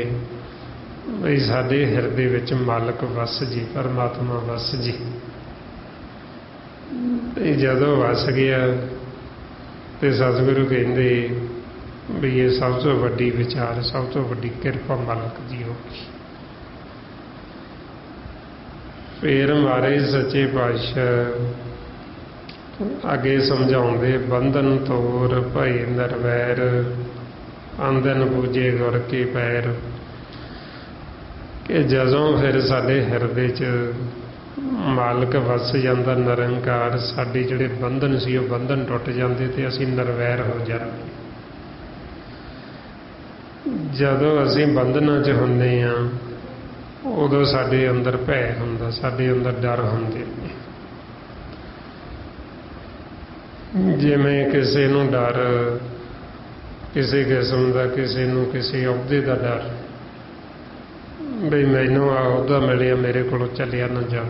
ਬਈ ਸਾਡੇ ਹਿਰਦੇ ਵਿੱਚ ਮਾਲਕ ਵਸ ਜੇ, ਪਰਮਾਤਮਾ ਵਸ ਜੇ। ਤੇ ਜਦੋਂ ਵਸ ਗਿਆ ਤੇ ਸਤਿਗੁਰੂ ਕਹਿੰਦੇ ਵੀ ਇਹ ਸਭ ਤੋਂ ਵੱਡੀ ਵਿਚਾਰ, ਸਭ ਤੋਂ ਵੱਡੀ ਕਿਰਪਾ ਮਾਲਕ ਦੀ ਹੋਗੀ। ਫਿਰ ਮਹਾਰਾਜ ਸੱਚੇ ਪਾਤਸ਼ਾਹ ਅੱਗੇ ਸਮਝਾਉਂਦੇ, ਬੰਧਨ ਤੋਰ ਭਏ ਨਿਰਵੈਰ, ਅੰਧਨ ਪੂਜੇ ਗੁਰ ਕੇ ਪੈਰ। ਕਿ ਜਦੋਂ ਫਿਰ ਸਾਡੇ ਹਿਰਦੇ 'ਚ ਮਾਲਕ ਵਸ ਜਾਂਦਾ ਨਿਰੰਕਾਰ, ਸਾਡੇ ਜਿਹੜੇ ਬੰਧਨ ਸੀ ਉਹ ਬੰਧਨ ਟੁੱਟ ਜਾਂਦੇ ਤੇ ਅਸੀਂ ਨਿਰਵੈਰ ਹੋ ਜਾਂਦੇ। ਜਦੋਂ ਅਸੀਂ ਬੰਧਨਾਂ 'ਚ ਹੁੰਦੇ ਹਾਂ ਉਦੋਂ ਸਾਡੇ ਅੰਦਰ ਭੈ ਹੁੰਦਾ, ਸਾਡੇ ਅੰਦਰ ਡਰ ਹੁੰਦੇ ਨੇ। ਜਿਵੇਂ ਕਿਸੇ ਨੂੰ ਡਰ ਕਿਸੇ ਕਿਸਮ ਦਾ ਕਿਸੇ ਨੂੰ ਕਿਸੇ ਅਹੁਦੇ ਦਾ ਡਰ, ਬਈ ਮੈਨੂੰ ਆਹ ਅਹੁਦਾ ਮਿਲਿਆ ਮੇਰੇ ਕੋਲੋਂ ਚੱਲਿਆ ਨਾ ਜਾ,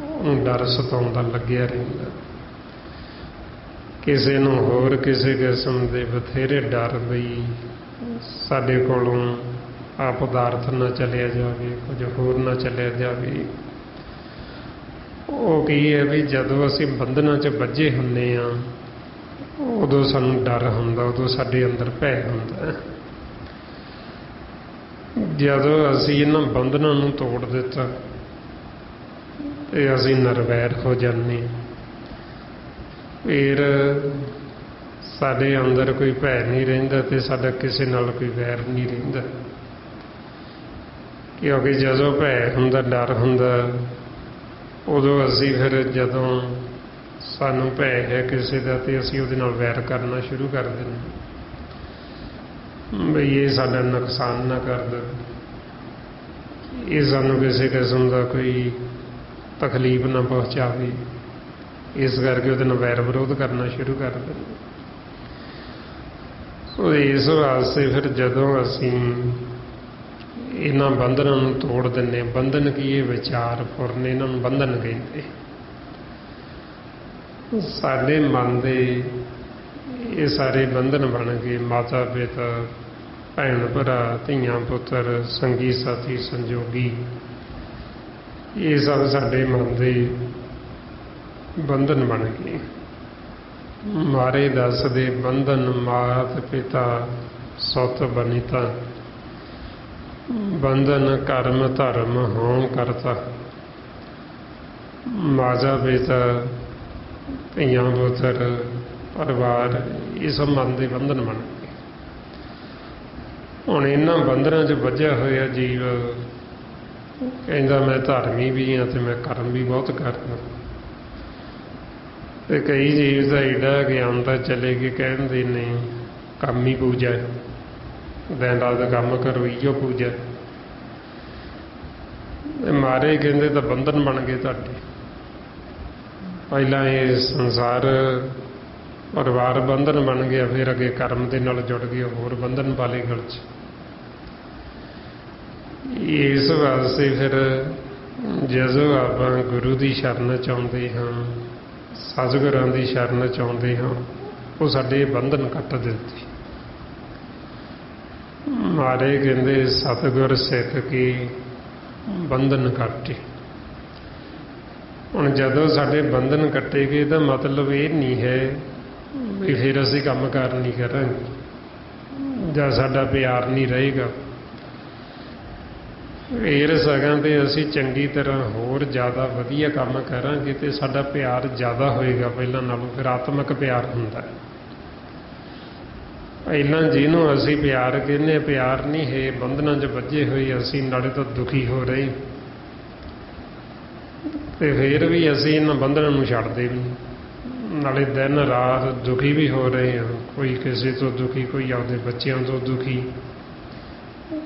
ਉਹਨੂੰ ਡਰ ਸਤਾਉਂਦਾ ਲੱਗਿਆ ਰਹਿੰਦਾ। ਕਿਸੇ ਨੂੰ ਹੋਰ ਕਿਸੇ ਕਿਸਮ ਦੇ ਬਥੇਰੇ ਡਰ, ਬਈ ਸਾਡੇ ਕੋਲੋਂ ਆ ਪਦਾਰਥ ਨਾ ਚੱਲਿਆ ਜਾਵੇ, ਕੁਝ ਹੋਰ ਨਾ ਚੱਲਿਆ ਜਾਵੇ। ਉਹ ਕੀ ਹੈ ਵੀ ਜਦੋਂ ਅਸੀਂ ਬੰਧਨਾਂ 'ਚ ਬੱਝੇ ਹੁੰਦੇ ਹਾਂ ਉਦੋਂ ਸਾਨੂੰ ਡਰ ਹੁੰਦਾ, ਉਦੋਂ ਸਾਡੇ ਅੰਦਰ ਭੈ ਹੁੰਦਾ। ਜਦੋਂ ਅਸੀਂ ਇਹਨਾਂ ਬੰਧਨਾਂ ਨੂੰ ਤੋੜ ਦਿੱਤਾ ਤੇ ਅਸੀਂ ਨਿਰਵੈਰ ਹੋ ਜਾਂਦੇ, ਫਿਰ ਸਾਡੇ ਅੰਦਰ ਕੋਈ ਭੈ ਨਹੀਂ ਰਹਿੰਦਾ ਤੇ ਸਾਡਾ ਕਿਸੇ ਨਾਲ ਕੋਈ ਵੈਰ ਨਹੀਂ ਰਹਿੰਦਾ। ਕਿਉਂਕਿ ਜਦੋਂ ਭੈ ਹੁੰਦਾ, ਡਰ ਹੁੰਦਾ, ਉਦੋਂ ਅਸੀਂ ਫਿਰ ਜਦੋਂ ਸਾਨੂੰ ਭੈ ਹੈ ਕਿਸੇ ਦਾ ਤੇ ਅਸੀਂ ਉਹਦੇ ਨਾਲ ਵੈਰ ਕਰਨਾ ਸ਼ੁਰੂ ਕਰ ਦਿੰਦੇ, ਬਈ ਇਹ ਸਾਡਾ ਨੁਕਸਾਨ ਨਾ ਕਰ ਦੇਵੇ, ਇਹ ਸਾਨੂੰ ਕਿਸੇ ਕਿਸਮ ਦਾ ਕੋਈ ਤਕਲੀਫ ਨਾ ਪਹੁੰਚਾਵੇ, ਇਸ ਕਰਕੇ ਉਹਦੇ ਨਾਲ ਵੈਰ ਵਿਰੋਧ ਕਰਨਾ ਸ਼ੁਰੂ ਕਰ ਦਿੰਦੇ। ਸੋ ਇਸ ਵਾਸਤੇ ਫਿਰ ਜਦੋਂ ਅਸੀਂ ਇਹਨਾਂ ਬੰਧਨਾਂ ਨੂੰ ਤੋੜ ਦਿੰਦੇ, ਬੰਧਨ ਕੀ ਇਹ ਵਿਚਾਰ ਫੁਰਨ, ਇਹਨਾਂ ਨੂੰ ਬੰਧਨ ਕਹਿੰਦੇ। ਸਾਡੇ ਮਨ ਦੇ ਇਹ ਸਾਰੇ ਬੰਧਨ ਬਣ ਗਏ, ਮਾਤਾ ਪਿਤਾ, ਭੈਣ ਭਰਾ, ਧੀਆਂ ਪੁੱਤਰ, ਸੰਗੀ ਸਾਥੀ, ਸੰਜੋਗੀ, ਇਹ ਸਭ ਸਾਡੇ ਮਨ ਦੇ ਬੰਧਨ ਬਣ ਗਏ। ਮਾਰੇ ਦੱਸਦੇ ਬੰਧਨ ਮਾਤ ਪਿਤਾ ਸੁਤ ਬਨੀਤਾ, ਬੰਧਨ ਕਰਮ ਧਰਮ ਹੋਂ ਕਰਤਾ। ਮਾਤਾ ਪਿਤਾ, ਧੀਆਂ ਪੁੱਤਰ, ਪਰਿਵਾਰ, ਇਹ ਸਭ ਮਨ ਦੇ ਬੰਧਨ ਬਣ ਗਏ। ਹੁਣ ਇਹਨਾਂ ਬੰਧਨਾਂ 'ਚ ਬੱਝਿਆ ਹੋਇਆ ਜੀਵ ਕਹਿੰਦਾ ਮੈਂ ਧਾਰਮੀ ਵੀ ਹਾਂ ਤੇ ਮੈਂ ਕਰਮ ਵੀ ਬਹੁਤ ਕਰਦਾ। ਤੇ ਕਈ ਜੀਵ ਦਾ ਏਡਾ ਗਿਆਨ ਤਾਂ ਚਲੇ ਗਏ, ਕਹਿੰਦੇ ਨੇ ਕੰਮ ਹੀ ਪੂਜਾ, ਦਿਨ ਰਾਤ ਕੰਮ ਕਰੋ, ਇਹੋ ਪੂਜਾ। ਮਾਰੇ ਕਹਿੰਦੇ ਤਾਂ ਬੰਧਨ ਬਣ ਗਏ ਤੁਹਾਡੇ। ਪਹਿਲਾਂ ਇਹ ਸੰਸਾਰ ਪਰਿਵਾਰ ਬੰਧਨ ਬਣ ਗਿਆ, ਫਿਰ ਅੱਗੇ ਕਰਮ ਦੇ ਨਾਲ ਜੁੜ ਗਏ, ਹੋਰ ਬੰਧਨ ਪਾ ਲਏ ਗਲ 'ਚ। ਇਸ ਵਾਸਤੇ ਫਿਰ ਜਦੋਂ ਆਪਾਂ ਗੁਰੂ ਦੀ ਸ਼ਰਨ 'ਚ ਆਉਂਦੇ ਹਾਂ, ਸਤਿਗੁਰਾਂ ਦੀ ਸ਼ਰਨ 'ਚ ਆਉਂਦੇ ਹਾਂ, ਉਹ ਸਾਡੇ ਬੰਧਨ ਕੱਟ ਦਿੰਦੇ। ਮਾਰੇ ਕਹਿੰਦੇ ਸਤਿਗੁਰ ਸਿੱਖ ਕੇ ਬੰਧਨ ਕੱਟੇ। ਹੁਣ ਜਦੋਂ ਸਾਡੇ ਬੰਧਨ ਕੱਟੇ ਗਏ ਤਾਂ ਮਤਲਬ ਇਹ ਨਹੀਂ ਹੈ ਵੀ ਫਿਰ ਅਸੀਂ ਕੰਮ ਕਾਰ ਨਹੀਂ ਕਰਾਂਗੇ ਜਾਂ ਸਾਡਾ ਪਿਆਰ ਨਹੀਂ ਰਹੇਗਾ। ਫਿਰ ਸਗੋਂ ਤੇ ਅਸੀਂ ਚੰਗੀ ਤਰ੍ਹਾਂ ਹੋਰ ਜ਼ਿਆਦਾ ਵਧੀਆ ਕੰਮ ਕਰਾਂਗੇ ਤੇ ਸਾਡਾ ਪਿਆਰ ਜ਼ਿਆਦਾ ਹੋਏਗਾ ਪਹਿਲਾਂ ਨਾਲੋਂ। ਫਿਰ ਆਤਮਿਕ ਪਿਆਰ ਹੁੰਦਾ। ਪਹਿਲਾਂ ਜਿਹਨੂੰ ਅਸੀਂ ਪਿਆਰ ਕਹਿੰਦੇ, ਪਿਆਰ ਨਹੀਂ ਹੈ, ਬੰਧਨਾਂ 'ਚ ਬੱਝੇ ਹੋਏ ਅਸੀਂ, ਨਾਲੇ ਤਾਂ ਦੁਖੀ ਹੋ ਰਹੇ ਤੇ ਫਿਰ ਵੀ ਅਸੀਂ ਇਹਨਾਂ ਬੰਧਨਾਂ ਨੂੰ ਛੱਡਦੇ ਵੀ, ਨਾਲੇ ਦਿਨ ਰਾਤ ਦੁਖੀ ਵੀ ਹੋ ਰਹੇ ਹਾਂ। ਕੋਈ ਕਿਸੇ ਤੋਂ ਦੁਖੀ, ਕੋਈ ਆਪਦੇ ਬੱਚਿਆਂ ਤੋਂ ਦੁਖੀ,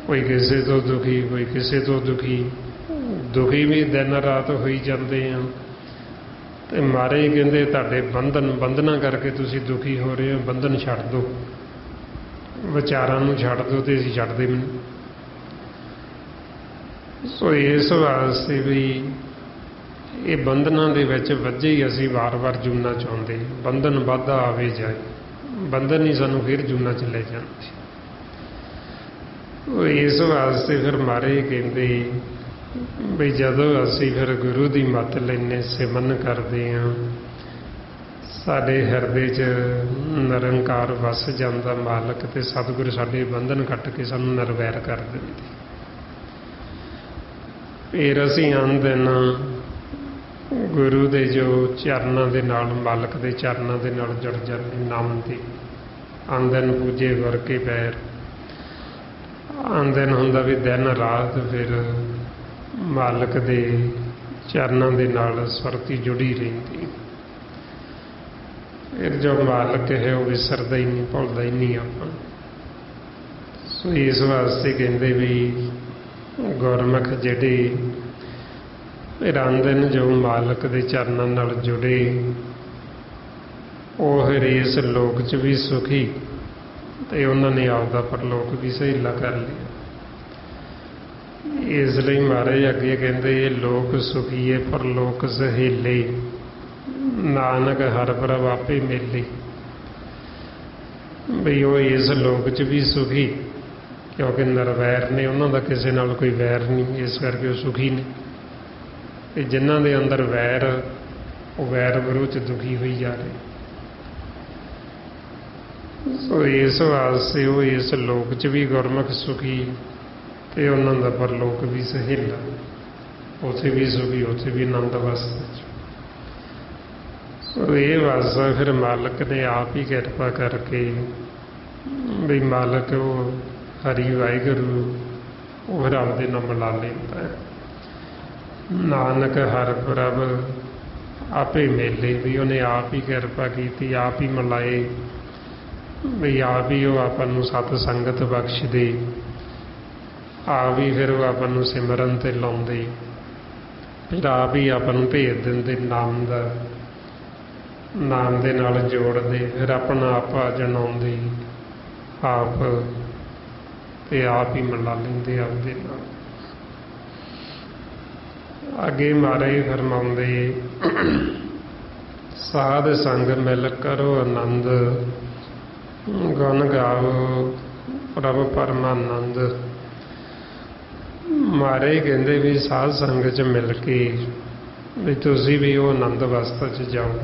ਕੋਈ ਕਿਸੇ ਤੋਂ ਦੁਖੀ, ਕੋਈ ਕਿਸੇ ਤੋਂ ਦੁਖੀ, ਦੁਖੀ ਵੀ ਦਿਨ ਰਾਤ ਹੋਈ ਜਾਂਦੇ ਹਾਂ। ਤੇ ਮਾਰੇ ਕਹਿੰਦੇ ਤੁਹਾਡੇ ਬੰਧਨਾਂ ਕਰਕੇ ਤੁਸੀਂ ਦੁਖੀ ਹੋ ਰਹੇ ਹੋ, ਬੰਧਨ ਛੱਡ ਦਿਓ, ਵਿਚਾਰਾਂ ਨੂੰ ਛੱਡ ਦਿਓ। ਤੇ ਅਸੀਂ ਛੱਡਦੇ ਵੀ ਨਹੀਂ। ਸੋ ਇਸ ਵਾਸਤੇ ਵੀ ਇਹ ਬੰਧਨਾਂ ਦੇ ਵਿੱਚ ਵੱਜੇ ਹੀ ਅਸੀਂ ਵਾਰ-ਵਾਰ ਜੂਨਾ ਚਾਹੁੰਦੇ, ਬੰਧਨ ਵੱਧਦਾ ਆਵੇ ਜਾਏ, ਬੰਧਨ ਹੀ ਸਾਨੂੰ ਫਿਰ ਜੂਨਾ 'ਚ ਲੈ ਜਾਂਦੇ। ਇਸ ਵਾਸਤੇ ਫਿਰ ਮਾਰੇ ਕਹਿੰਦੇ ਵੀ ਜਦੋਂ ਅਸੀਂ ਫਿਰ ਗੁਰੂ ਦੀ ਮੱਤ ਲੈਂਦੇ, ਸਿਮਰਨ ਕਰਦੇ ਹਾਂ, ਸਾਡੇ ਹਿਰਦੇ 'ਚ ਨਿਰੰਕਾਰ ਵਸ ਜਾਂਦਾ ਮਾਲਕ, ਤੇ ਸਤਿਗੁਰੂ ਸਾਡੇ ਬੰਧਨ ਕੱਟ ਕੇ ਸਾਨੂੰ ਨਿਰਵੈਰ ਕਰ ਦਿੰਦੇ। ਫਿਰ ਅਸੀਂ ਆਂਦਨ ਗੁਰੂ ਦੇ ਜੋ ਚਰਨਾਂ ਦੇ ਨਾਲ, ਮਾਲਕ ਦੇ ਚਰਨਾਂ ਦੇ ਨਾਲ ਜੁੜ ਜਾਂਦੇ। ਨਾਮ ਦੇ ਆਂਦਨ ਪੂਜੇ ਗੁਰ ਕੇ ਪੈਰ। ਆਂਦਨ ਹੁੰਦਾ ਵੀ ਦਿਨ ਰਾਤ ਫਿਰ ਮਾਲਕ ਦੇ ਚਰਨਾਂ ਦੇ ਨਾਲ ਸੁਰਤੀ ਜੁੜੀ ਰਹਿੰਦੀ। ਫਿਰ ਜੋ ਮਾਲਕ ਹੈ ਉਹ ਵਿਸਰਦਾ ਹੀ ਨਹੀਂ, ਭੁੱਲਦਾ ਹੀ ਨਹੀਂ ਆਪਾਂ। ਸੋ ਇਸ ਵਾਸਤੇ ਕਹਿੰਦੇ ਵੀ ਗੁਰਮੁਖ ਜਿਹੜੇ ਆਂਦਨ ਜੋ ਮਾਲਕ ਦੇ ਚਰਨਾਂ ਨਾਲ ਜੁੜੇ, ਉਹ ਫਿਰ ਇਸ ਲੋਕ 'ਚ ਵੀ ਸੁਖੀ ਤੇ ਉਹਨਾਂ ਨੇ ਆਪਦਾ ਪਰਲੋਕ ਵੀ ਸਹੇਲਾ ਕਰ ਲਿਆ। ਇਸ ਲਈ ਮਹਾਰਾਜ ਅੱਗੇ ਕਹਿੰਦੇ, ਇਹ ਲੋਕ ਸੁਖੀਏ ਪਰਲੋਕ ਸਹੇਲੇ, ਨਾਨਕ ਹਰਿ ਪ੍ਰਭ ਆਪੇ ਮੇਲੇ। ਬਈ ਉਹ ਇਸ ਲੋਕ 'ਚ ਵੀ ਸੁਖੀ, ਕਿਉਂਕਿ ਨਿਰਵੈਰ ਨੇ, ਉਹਨਾਂ ਦਾ ਕਿਸੇ ਨਾਲ ਕੋਈ ਵੈਰ ਨਹੀਂ, ਇਸ ਕਰਕੇ ਉਹ ਸੁਖੀ ਨੇ। ਤੇ ਜਿਨ੍ਹਾਂ ਦੇ ਅੰਦਰ ਵੈਰ, ਉਹ ਵੈਰ ਵਿਰੋਧ 'ਚ ਦੁਖੀ ਹੋਈ ਜਾ ਰਹੇ। ਸੋ ਇਸ ਵਾਸਤੇ ਉਹ ਇਸ ਲੋਕ 'ਚ ਵੀ ਗੁਰਮੁਖ ਸੁਖੀ, ਤੇ ਉਹਨਾਂ ਦਾ ਪਰਲੋਕ ਵੀ ਸਹੇਲਾ, ਉੱਥੇ ਵੀ ਸੁਖੀ, ਉੱਥੇ ਵੀ ਆਨੰਦ ਅਵਸਥਾ 'ਚ। ਸੋ ਇਹ ਵਾਸਾ ਫਿਰ ਮਾਲਕ ਨੇ ਆਪ ਹੀ ਕਿਰਪਾ ਕਰਕੇ, ਵੀ ਮਾਲਕ ਉਹ ਹਰੀ ਵਾਹਿਗੁਰੂ, ਉਹ ਫਿਰ ਆਪਦੇ ਨਾਲ ਮਿਲਾ ਲੈਂਦਾ ਹੈ। ਨਾਨਕ ਹਰਿ ਪ੍ਰਭ ਆਪੇ ਮੇਲੇ, ਵੀ ਉਹਨੇ ਆਪ ਹੀ ਕਿਰਪਾ ਕੀਤੀ, ਆਪ ਹੀ ਮਿਲਾਏ, ਵੀ ਆਪ ਹੀ ਉਹ ਆਪਾਂ ਨੂੰ ਸਤ ਸੰਗਤ ਬਖਸ਼ਦੇ, ਆਪ ਹੀ ਫਿਰ ਉਹ ਆਪਾਂ ਨੂੰ ਸਿਮਰਨ 'ਤੇ ਲਾਉਂਦੇ, ਫਿਰ ਆਪ ਹੀ ਆਪਾਂ ਨੂੰ ਭੇਜ ਦਿੰਦੇ ਨਾਮ ਦਾ, ਨਾਮ ਦੇ ਨਾਲ ਜੋੜਦੇ, ਫਿਰ ਆਪਣਾ ਆਪਾ ਜਣਾਉਂਦੇ ਆਪ, ਤੇ ਆਪ ਹੀ ਮਿਲਾ ਲੈਂਦੇ ਆਪਦੇ ਨਾਲ। ਅੱਗੇ ਮਹਾਰਾਜ ਫਰਮਾਉਂਦੇ, ਸਾਧ ਸੰਗ ਮਿਲ ਕਰੋ ਆਨੰਦ, ਗੁਣ ਗਾਵੋ ਪ੍ਰਭ ਪਰਮਾਨੰਦ। ਮਹਾਰਾਜ ਕਹਿੰਦੇ ਵੀ ਸਾਧ ਸੰਗਤ 'ਚ ਮਿਲ ਕੇ ਵੀ ਤੁਸੀਂ ਵੀ ਉਹ ਆਨੰਦ ਅਵਸਥਾ 'ਚ ਜਾਓ,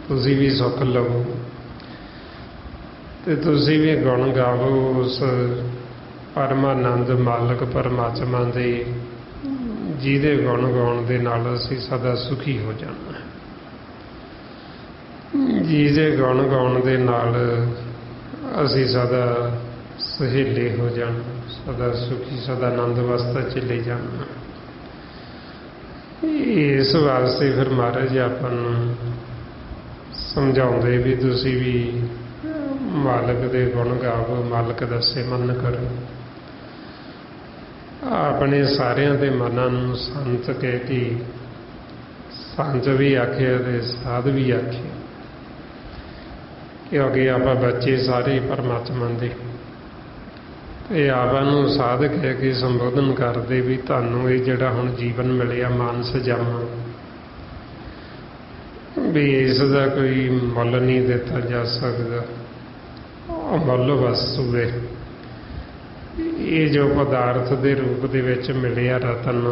ਤੁਸੀਂ ਵੀ ਸੁੱਖ ਲਵੋ, ਤੇ ਤੁਸੀਂ ਵੀ ਗੁਣ ਗਾਵੋ ਉਸ ਪਰਮਾਨੰਦ ਮਾਲਕ ਪਰਮਾਤਮਾ ਦੇ, ਜਿਹਦੇ ਗੁਣ ਗਾਉਣ ਦੇ ਨਾਲ ਅਸੀਂ ਸਦਾ ਸੁਖੀ ਹੋ ਜਾਣਾ, ਜਿਹਦੇ ਗੁਣ ਗਾਉਣ ਦੇ ਨਾਲ ਅਸੀਂ ਸਦਾ ਸਹੇਲੇ ਹੋ ਜਾਣਾ, ਸਦਾ ਸੁਖੀ, ਸਦਾ ਆਨੰਦ ਅਵਸਥਾ 'ਚ ਚਲੇ ਜਾਣਾ। ਇਸ ਵਾਸਤੇ ਫਿਰ ਮਹਾਰਾਜ ਆਪਾਂ ਨੂੰ ਸਮਝਾਉਂਦੇ ਵੀ ਤੁਸੀਂ ਵੀ ਮਾਲਕ ਦੇ ਗੁਣ ਗਾਵੋ, ਮਾਲਕ ਦਾ ਸਿਮਰਨ ਕਰੋ, ਆਪਣੇ ਸਾਰਿਆਂ ਦੇ ਮਨਾਂ ਨੂੰ ਸੰਤ ਕਹਿ ਕੇ, ਸੰਤ ਵੀ ਆਖਿਆ ਤੇ ਸਾਧ ਵੀ ਆਖਿਆ, ਕਿਉਂਕਿ ਆਪਾਂ ਬੱਚੇ ਸਾਰੇ ਪਰਮਾਤਮਾ ਦੇ, ਤੇ ਆਪਾਂ ਨੂੰ ਸਾਧ ਕਹਿ ਕੇ ਸੰਬੋਧਨ ਕਰਦੇ ਵੀ ਤੁਹਾਨੂੰ ਇਹ ਜਿਹੜਾ ਹੁਣ ਜੀਵਨ ਮਿਲਿਆ ਮਾਨਸ ਜਾਮਾ, ਵੀ ਇਸ ਦਾ ਕੋਈ ਮੁੱਲ ਨਹੀਂ ਦਿੱਤਾ ਜਾ ਸਕਦਾ, ਅਮੁੱਲ ਵਸਤੂ ਹੈ। ਇਹ ਜੋ ਪਦਾਰਥ ਦੇ ਰੂਪ ਦੇ ਵਿੱਚ ਮਿਲਿਆ ਰਤਨ,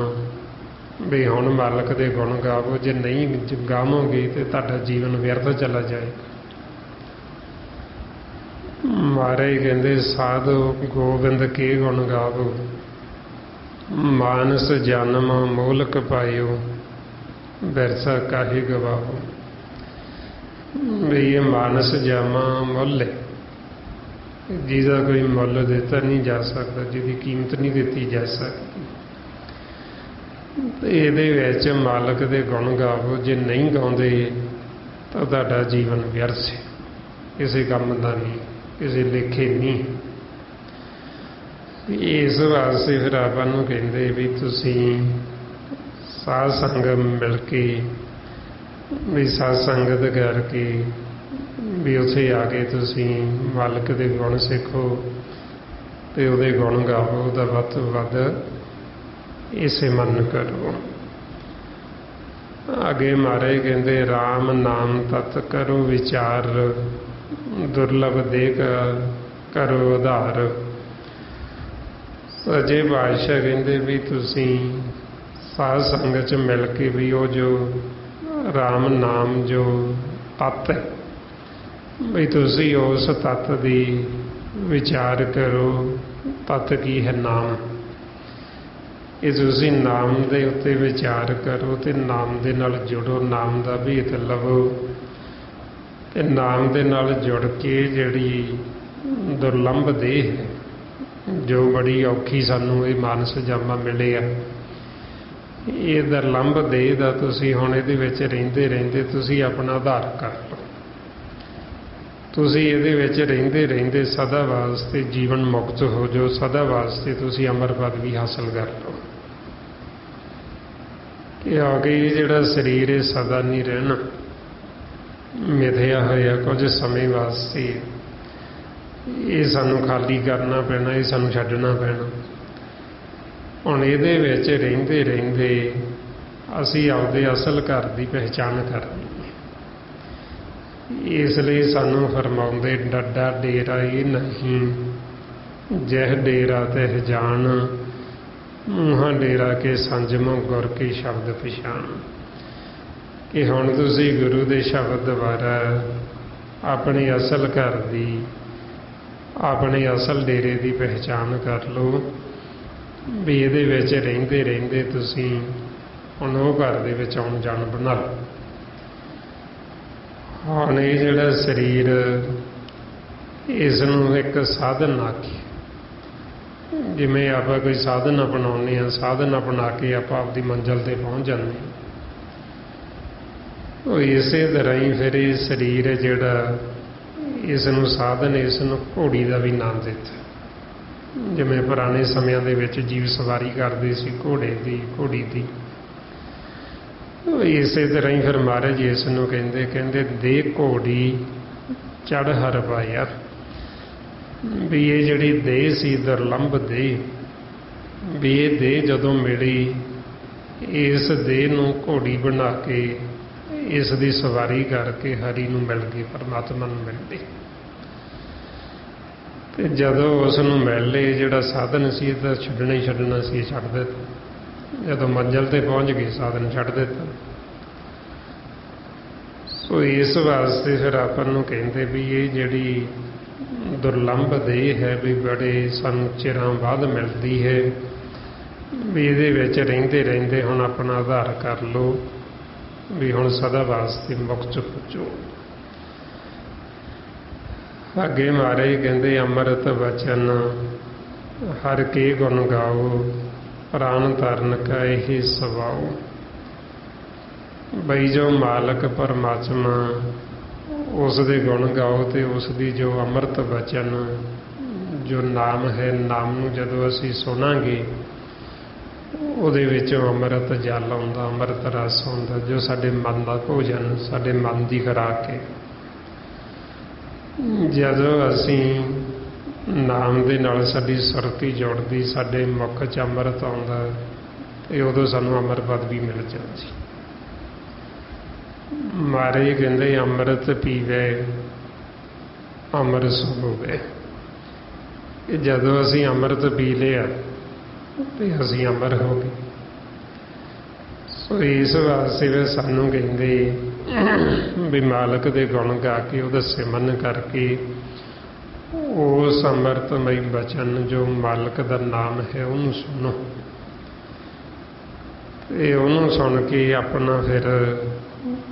ਵੀ ਹੁਣ ਮਾਲਕ ਦੇ ਗੁਣ ਗਾਵੋ, ਜੇ ਨਹੀਂ ਗਾਵੋਗੇ ਤੇ ਤੁਹਾਡਾ ਜੀਵਨ ਵਿਅਰਥ ਚਲਾ ਜਾਏਗਾ। ਮਹਾਰਾਜ ਕਹਿੰਦੇ, ਸਾਧੋ ਗੋਬਿੰਦ ਕੇ ਗੁਣ ਗਾਵੋ, ਮਾਨਸ ਜਨਮ ਮੋਲਕ ਪਾਇਓ, ਬਿਰਸਾ ਕਾਹੇ ਗਵਾਵੋ। ਵੀ ਇਹ ਮਾਨਸ ਜਾਮਾ ਮੁੱਲ ਹੈ, ਜਿਹਦਾ ਕੋਈ ਮੁੱਲ ਦਿੱਤਾ ਨਹੀਂ ਜਾ ਸਕਦਾ, ਜਿਹਦੀ ਕੀਮਤ ਨਹੀਂ ਦਿੱਤੀ ਜਾ ਸਕਦੀ। ਇਹਦੇ ਵਿੱਚ ਮਾਲਕ ਦੇ ਗੁਣ ਗਾਵੋ, ਜੇ ਨਹੀਂ ਗਾਉਂਦੇ ਤਾਂ ਤੁਹਾਡਾ ਜੀਵਨ ਵਿਅਰਥ ਹੈ, ਕਿਸੇ ਕੰਮ ਦਾ ਨਹੀਂ, ਕਿਸੇ ਲੇਖੇ ਨਹੀਂ। ਇਸ ਵਾਸਤੇ ਫਿਰ ਆਪਾਂ ਨੂੰ ਕਹਿੰਦੇ ਵੀ ਤੁਸੀਂ ਸਾਧ ਸੰਗਤ ਮਿਲ ਕੇ, ਵੀ ਸਾਧ ਸੰਗਤ ਕਰਕੇ, ਵੀ ਉੱਥੇ ਆ ਕੇ ਤੁਸੀਂ ਮਾਲਕ ਦੇ ਗੁਣ ਸਿੱਖੋ ਤੇ ਉਹਦੇ ਗੁਣ ਗਾਵੋ, ਉਹਦਾ ਵੱਧ ਤੋਂ ਵੱਧ ਇਸੇ ਮਨ ਕਰੋ। ਅੱਗੇ ਮਹਾਰਾਜ ਕਹਿੰਦੇ, ਰਾਮ ਨਾਮ ਤਤ ਕਰੋ ਵਿਚਾਰ, ਦੁਰਲਭ ਦੇਖ ਕਰੋ ਉਧਾਰ। ਸੱਚੇ ਪਾਤਸ਼ਾਹ ਕਹਿੰਦੇ ਵੀ ਤੁਸੀਂ ਸਾਧ ਸੰਗਤ 'ਚ ਮਿਲ ਕੇ ਵੀ ਉਹ ਜੋ ਰਾਮ ਨਾਮ ਜੋ ਤੱਤ ਹੈ, ਵੀ ਤੁਸੀਂ ਉਸ ਤੱਤ ਦੀ ਵਿਚਾਰ ਕਰੋ। ਤੱਤ ਕੀ ਹੈ? ਨਾਮ। ਇਹ ਤੁਸੀਂ ਨਾਮ ਦੇ ਉੱਤੇ ਵਿਚਾਰ ਕਰੋ ਤੇ ਨਾਮ ਦੇ ਨਾਲ ਜੁੜੋ, ਨਾਮ ਦਾ ਭੇਤ ਲਵੋ, ਤੇ ਨਾਮ ਦੇ ਨਾਲ ਜੁੜ ਕੇ ਜਿਹੜੀ ਦੁਰਲੰਭ ਦੇਹ ਹੈ, ਜੋ ਬੜੀ ਔਖੀ ਸਾਨੂੰ ਇਹ ਮਾਨਸ ਜਾਮਾ ਮਿਲਿਆ, ਇਹ ਦੁਰਲੰਭ ਦੇਹ ਦਾ ਤੁਸੀਂ ਹੁਣ ਇਹਦੇ ਵਿੱਚ ਰਹਿੰਦੇ ਰਹਿੰਦੇ ਤੁਸੀਂ ਆਪਣਾ ਆਧਾਰ ਕਰ ਲਓ। ਤੁਸੀਂ ਇਹਦੇ ਵਿੱਚ ਰਹਿੰਦੇ ਰਹਿੰਦੇ ਸਦਾ ਵਾਸਤੇ ਜੀਵਨ ਮੁਕਤ ਹੋ ਜਾਓ, ਸਦਾ ਵਾਸਤੇ ਤੁਸੀਂ ਅਮਰ ਪਦ ਵੀ ਹਾਸਲ ਕਰ ਲਓ। ਕਿਉਂਕਿ ਇਹ ਜਿਹੜਾ ਸਰੀਰ ਇਹ ਸਦਾ ਨਹੀਂ ਰਹਿਣਾ, ਮਿਥਿਆ ਹੋਇਆ ਕੁਝ ਸਮੇਂ ਵਾਸਤੇ। ਇਹ ਸਾਨੂੰ ਖਾਲੀ ਕਰਨਾ ਪੈਣਾ, ਇਹ ਸਾਨੂੰ ਛੱਡਣਾ ਪੈਣਾ। ਹੁਣ ਇਹਦੇ ਵਿੱਚ ਰਹਿੰਦੇ ਰਹਿੰਦੇ ਅਸੀਂ ਆਪਦੇ ਅਸਲ ਘਰ ਦੀ ਪਹਿਚਾਣ ਕਰਨੀ ਹੈ। ਇਸ ਲਈ ਸਾਨੂੰ ਫਰਮਾਉਂਦੇ ਡੱਡਾ ਡੇਰਾ ਇਹ ਨਹੀਂ, ਜਹ ਡੇਰਾ ਤਹਿ ਜਾਣ, ਮੂੰਹਾਂ ਡੇਰਾ ਕੇ ਸੰਜਮ ਗੁਰ ਕੀ ਸ਼ਬਦ ਪਛਾਣ। ਕਿ ਹੁਣ ਤੁਸੀਂ ਗੁਰੂ ਦੇ ਸ਼ਬਦ ਦੁਆਰਾ ਆਪਣੇ ਅਸਲ ਘਰ ਦੀ, ਆਪਣੇ ਅਸਲ ਡੇਰੇ ਦੀ ਪਹਿਚਾਣ ਕਰ ਲਓ ਵੀ ਇਹਦੇ ਵਿੱਚ ਰਹਿੰਦੇ ਰਹਿੰਦੇ ਤੁਸੀਂ ਹੁਣ ਉਹ ਘਰ ਦੇ ਵਿੱਚ ਆਉਣ ਜਾਣ ਬਣਾ ਲਓ। ਹੁਣ ਇਹ ਜਿਹੜਾ ਸਰੀਰ, ਇਸ ਨੂੰ ਇੱਕ ਸਾਧਨ ਆਖੀ, ਜਿਵੇਂ ਆਪਾਂ ਕੋਈ ਸਾਧਨ ਅਪਣਾਉਂਦੇ ਹਾਂ, ਸਾਧਨ ਅਪਣਾ ਕੇ ਆਪਾਂ ਆਪਦੀ ਮੰਜ਼ਿਲ ਤੇ ਪਹੁੰਚ ਜਾਂਦੇ ਹਾਂ। ਉਹ ਇਸੇ ਤਰ੍ਹਾਂ ਹੀ ਫਿਰ ਇਹ ਸਰੀਰ ਹੈ ਜਿਹੜਾ, ਇਸ ਨੂੰ ਸਾਧਨ, ਇਸ ਨੂੰ ਘੋੜੀ ਦਾ ਵੀ ਨਾਮ ਦਿੱਤਾ। ਜਿਵੇਂ ਪੁਰਾਣੇ ਸਮਿਆਂ ਦੇ ਵਿੱਚ ਜੀਵ ਸਵਾਰੀ ਕਰਦੇ ਸੀ ਘੋੜੇ ਦੀ, ਘੋੜੀ ਦੀ, ਇਸੇ ਤਰ੍ਹਾਂ ਹੀ ਫਿਰ ਮਹਾਰਾਜ ਇਸ ਨੂੰ ਕਹਿੰਦੇ ਦੇ ਘੋੜੀ ਚੜ੍ਹ ਹਰ ਪਾਇਆ। ਵੀ ਇਹ ਜਿਹੜੀ ਦੇਹ ਸੀ ਦੁਰਲੰਭ ਦੇਹ, ਵੀ ਇਹ ਦੇਹ ਜਦੋਂ ਮਿਲੀ, ਇਸ ਦੇਹ ਨੂੰ ਘੋੜੀ ਬਣਾ ਕੇ ਇਸ ਦੀ ਸਵਾਰੀ ਕਰਕੇ ਹਰੀ ਨੂੰ ਮਿਲ ਗਏ, ਪਰਮਾਤਮਾ ਨੂੰ ਮਿਲ ਗਏ। ਤੇ ਜਦੋਂ ਉਸ ਨੂੰ ਮਿਲ ਲਏ, ਜਿਹੜਾ ਸਾਧਨ ਸੀ ਇਹ ਤਾਂ ਛੱਡਣਾ ਹੀ ਛੱਡਣਾ ਸੀ, ਛੱਡ ਦਿੱਤਾ। ਜਦੋਂ ਮੰਜ਼ਿਲ ਤੇ ਪਹੁੰਚ ਗਏ ਸਾਧਨ ਛੱਡ ਦਿੱਤਾ। ਸੋ ਇਸ ਵਾਸਤੇ ਫਿਰ ਆਪਾਂ ਨੂੰ ਕਹਿੰਦੇ ਵੀ ਇਹ ਜਿਹੜੀ ਦੁਰਲੰਭ ਦੇਹ ਹੈ, ਵੀ ਬੜੇ ਸਾਨੂੰ ਚਿਰਾਂ ਬਾਅਦ ਮਿਲਦੀ ਹੈ, ਵੀ ਇਹਦੇ ਵਿੱਚ ਰਹਿੰਦੇ ਰਹਿੰਦੇ ਹੁਣ ਆਪਣਾ ਆਧਾਰ ਕਰ ਲਓ, ਵੀ ਹੁਣ ਸਦਾ ਵਾਸਤੇ ਮੁਕਤ ਪੁੱਜੋ। ਅੱਗੇ ਮਹਾਰਾਜ ਕਹਿੰਦੇ ਅੰਮ੍ਰਿਤ ਬਚਨ ਹਰ ਕੇ ਗੁਣ ਗਾਓ, ਪ੍ਰਾਨ ਧਰਨ ਕਾ ਇਹ ਸਵਾਓ। ਬਈ ਜੋ ਮਾਲਕ ਪਰਮਾਤਮਾ, ਉਸ ਦੇ ਗੁਣ ਗਾਓ ਤੇ ਉਸ ਦੀ ਜੋ ਅੰਮ੍ਰਿਤ ਬਚਨ, ਜੋ ਨਾਮ ਹੈ, ਨਾਮ ਨੂੰ ਜਦੋਂ ਅਸੀਂ ਸੁਣਾਂਗੇ ਉਹਦੇ ਵਿੱਚੋਂ ਅੰਮ੍ਰਿਤ ਜਲ ਆਉਂਦਾ, ਅੰਮ੍ਰਿਤ ਰਸ ਆਉਂਦਾ, ਜੋ ਸਾਡੇ ਮਨ ਦਾ ਭੋਜਨ, ਸਾਡੇ ਮਨ ਦੀ ਖੁਰਾਕ ਹੈ। ਜਦੋਂ ਅਸੀਂ ਨਾਮ ਦੇ ਨਾਲ ਸਾਡੀ ਸੁਰਤੀ ਜੁੜਦੀ, ਸਾਡੇ ਮੁੱਖ 'ਚ ਅੰਮ੍ਰਿਤ ਆਉਂਦਾ, ਤੇ ਉਦੋਂ ਸਾਨੂੰ ਅਮਰ ਪਦਵੀ ਮਿਲ ਜਾਂਦੀ। ਮਹਾਰਾਜ ਕਹਿੰਦੇ ਅੰਮ੍ਰਿਤ ਪੀਵੇ ਅੰਮ੍ਰਿਤ ਹੋਵੇ। ਜਦੋਂ ਅਸੀਂ ਅੰਮ੍ਰਿਤ ਪੀ ਲਿਆ ਤੇ ਅਸੀਂ ਅਮਰ ਹੋ ਗਏ। ਸੋ ਇਸ ਵਾਸਤੇ ਵੀ ਸਾਨੂੰ ਕਹਿੰਦੇ ਵੀ ਮਾਲਕ ਦੇ ਗੁਣ ਗਾ ਕੇ, ਉਹਦਾ ਸਿਮਰਨ ਕਰਕੇ, ਉਸ ਅੰਮ੍ਰਿਤਮਈ ਬਚਨ ਜੋ ਮਾਲਕ ਦਾ ਨਾਮ ਹੈ ਉਹਨੂੰ ਸੁਣੋ। ਤੇ ਉਹਨੂੰ ਸੁਣ ਕੇ ਆਪਣਾ ਫਿਰ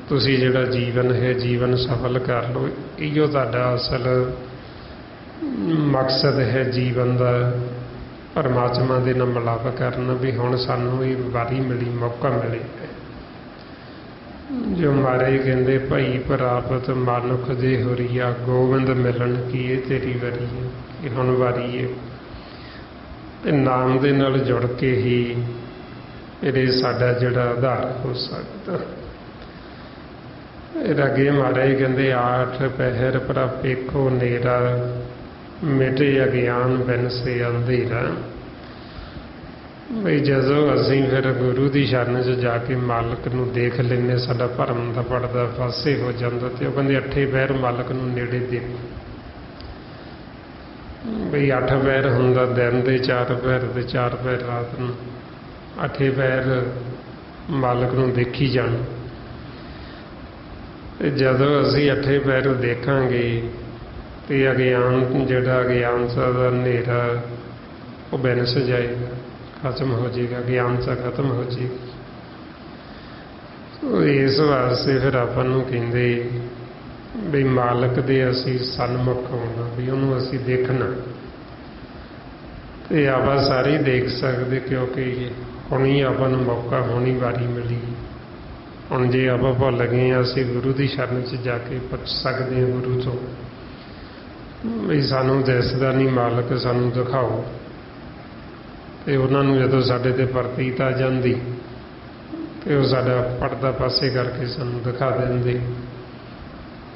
ਤੁਸੀਂ ਜਿਹੜਾ ਜੀਵਨ ਹੈ, ਜੀਵਨ ਸਫਲ ਕਰ ਲਓ। ਇਹੋ ਤੁਹਾਡਾ ਅਸਲ ਮਕਸਦ ਹੈ ਜੀਵਨ ਦਾ, ਪਰਮਾਤਮਾ ਦੇ ਨਾਲ ਮਿਲਾਪ ਕਰਨਾ। ਵੀ ਹੁਣ ਸਾਨੂੰ ਇਹ ਵਾਰੀ ਮਿਲੀ, ਮੌਕਾ ਮਿਲੇ, ਜੋ ਮਹਾਰਾਜ ਕਹਿੰਦੇ ਭਾਈ ਪ੍ਰਾਪਤ ਮਨੁੱਖ ਦੇ ਹੋਰੀਆ, ਗੋਬਿੰਦ ਮਿਲਣ ਕੀ ਇਹ ਤੇਰੀ ਵਾਰੀ ਹੈ, ਇਹ ਹੁਣ ਵਾਰੀ ਹੈ। ਤੇ ਨਾਮ ਦੇ ਨਾਲ ਜੁੜ ਕੇ ਹੀ ਇਹ ਸਾਡਾ ਜਿਹੜਾ ਆਧਾਰ ਹੋ ਸਕਦਾ। ਇਹ ਅੱਗੇ ਮਹਾਰਾਜ ਕਹਿੰਦੇ ਆਠ ਪਹਿਰ ਪ੍ਰਪੇਖੋ ਨੇਰਾ, ਮਿਟੇ ਅਗਿਆਨ ਬਿਨ ਸੇ ਅੰਧੇਰਾ। ਬਈ ਜਦੋਂ ਅਸੀਂ ਫਿਰ ਗੁਰੂ ਦੀ ਸ਼ਰਨ 'ਚ ਜਾ ਕੇ ਮਾਲਕ ਨੂੰ ਦੇਖ ਲੈਂਦੇ, ਸਾਡਾ ਭਰਮ ਦਾ ਪਰਦਾ ਪਾਸੇ ਹੋ ਜਾਂਦਾ। ਤੇ ਉਹ ਕਹਿੰਦੇ ਅੱਠੇ ਪਹਿਰ ਮਾਲਕ ਨੂੰ ਨੇੜੇ ਦੇਖੋ। ਬਈ 8 ਪਹਿਰ ਹੁੰਦਾ ਦਿਨ ਦੇ, 4 ਪਹਿਰ ਤੇ 4 ਪਹਿਰ ਰਾਤ ਨੂੰ, 8 ਪਹਿਰ ਮਾਲਕ ਨੂੰ ਦੇਖੀ ਜਾਣ। ਤੇ ਜਦੋਂ ਅਸੀਂ 8 ਪਹਿਰ ਦੇਖਾਂਗੇ ਤੇ ਅਗਿਆਨ, ਜਿਹੜਾ ਅਗਿਆਨਤਾ ਦਾ ਹਨੇਰਾ, ਉਹ ਬਿਨਸ ਜਾਏਗਾ, ਖਤਮ ਹੋ ਜਾਏਗਾ, ਗਿਆਨਤਾ ਖਤਮ ਹੋ ਜਾਏਗੀ। ਇਸ ਵਾਸਤੇ ਫਿਰ ਆਪਾਂ ਨੂੰ ਕਹਿੰਦੇ ਵੀ ਮਾਲਕ ਦੇ ਅਸੀਂ ਸਨਮੁਖ ਹੋਣਾ, ਵੀ ਉਹਨੂੰ ਅਸੀਂ ਦੇਖਣਾ। ਤੇ ਆਪਾਂ ਸਾਰੇ ਦੇਖ ਸਕਦੇ, ਕਿਉਂਕਿ ਹੁਣੀ ਆਪਾਂ ਨੂੰ ਮੌਕਾ, ਹੁਣੀ ਵਾਰੀ ਮਿਲੀ। ਹੁਣ ਜੇ ਆਪਾਂ ਭੁੱਲ ਗਏ ਹਾਂ, ਅਸੀਂ ਗੁਰੂ ਦੀ ਸ਼ਰਨ 'ਚ ਜਾ ਕੇ ਪੁੱਛ ਸਕਦੇ ਹਾਂ ਗੁਰੂ ਤੋਂ ਵੀ ਸਾਨੂੰ ਦਿਸਦਾ ਨਹੀਂ ਮਾਲਕ, ਸਾਨੂੰ ਦਿਖਾਓ। ਤੇ ਉਹਨਾਂ ਨੂੰ ਜਦੋਂ ਸਾਡੇ ਤੇ ਪ੍ਰਤੀਤ ਆ ਜਾਂਦੀ ਤੇ ਉਹ ਸਾਡਾ ਪਰਦਾ ਪਾਸੇ ਕਰਕੇ ਸਾਨੂੰ ਦਿਖਾ ਦਿੰਦੇ।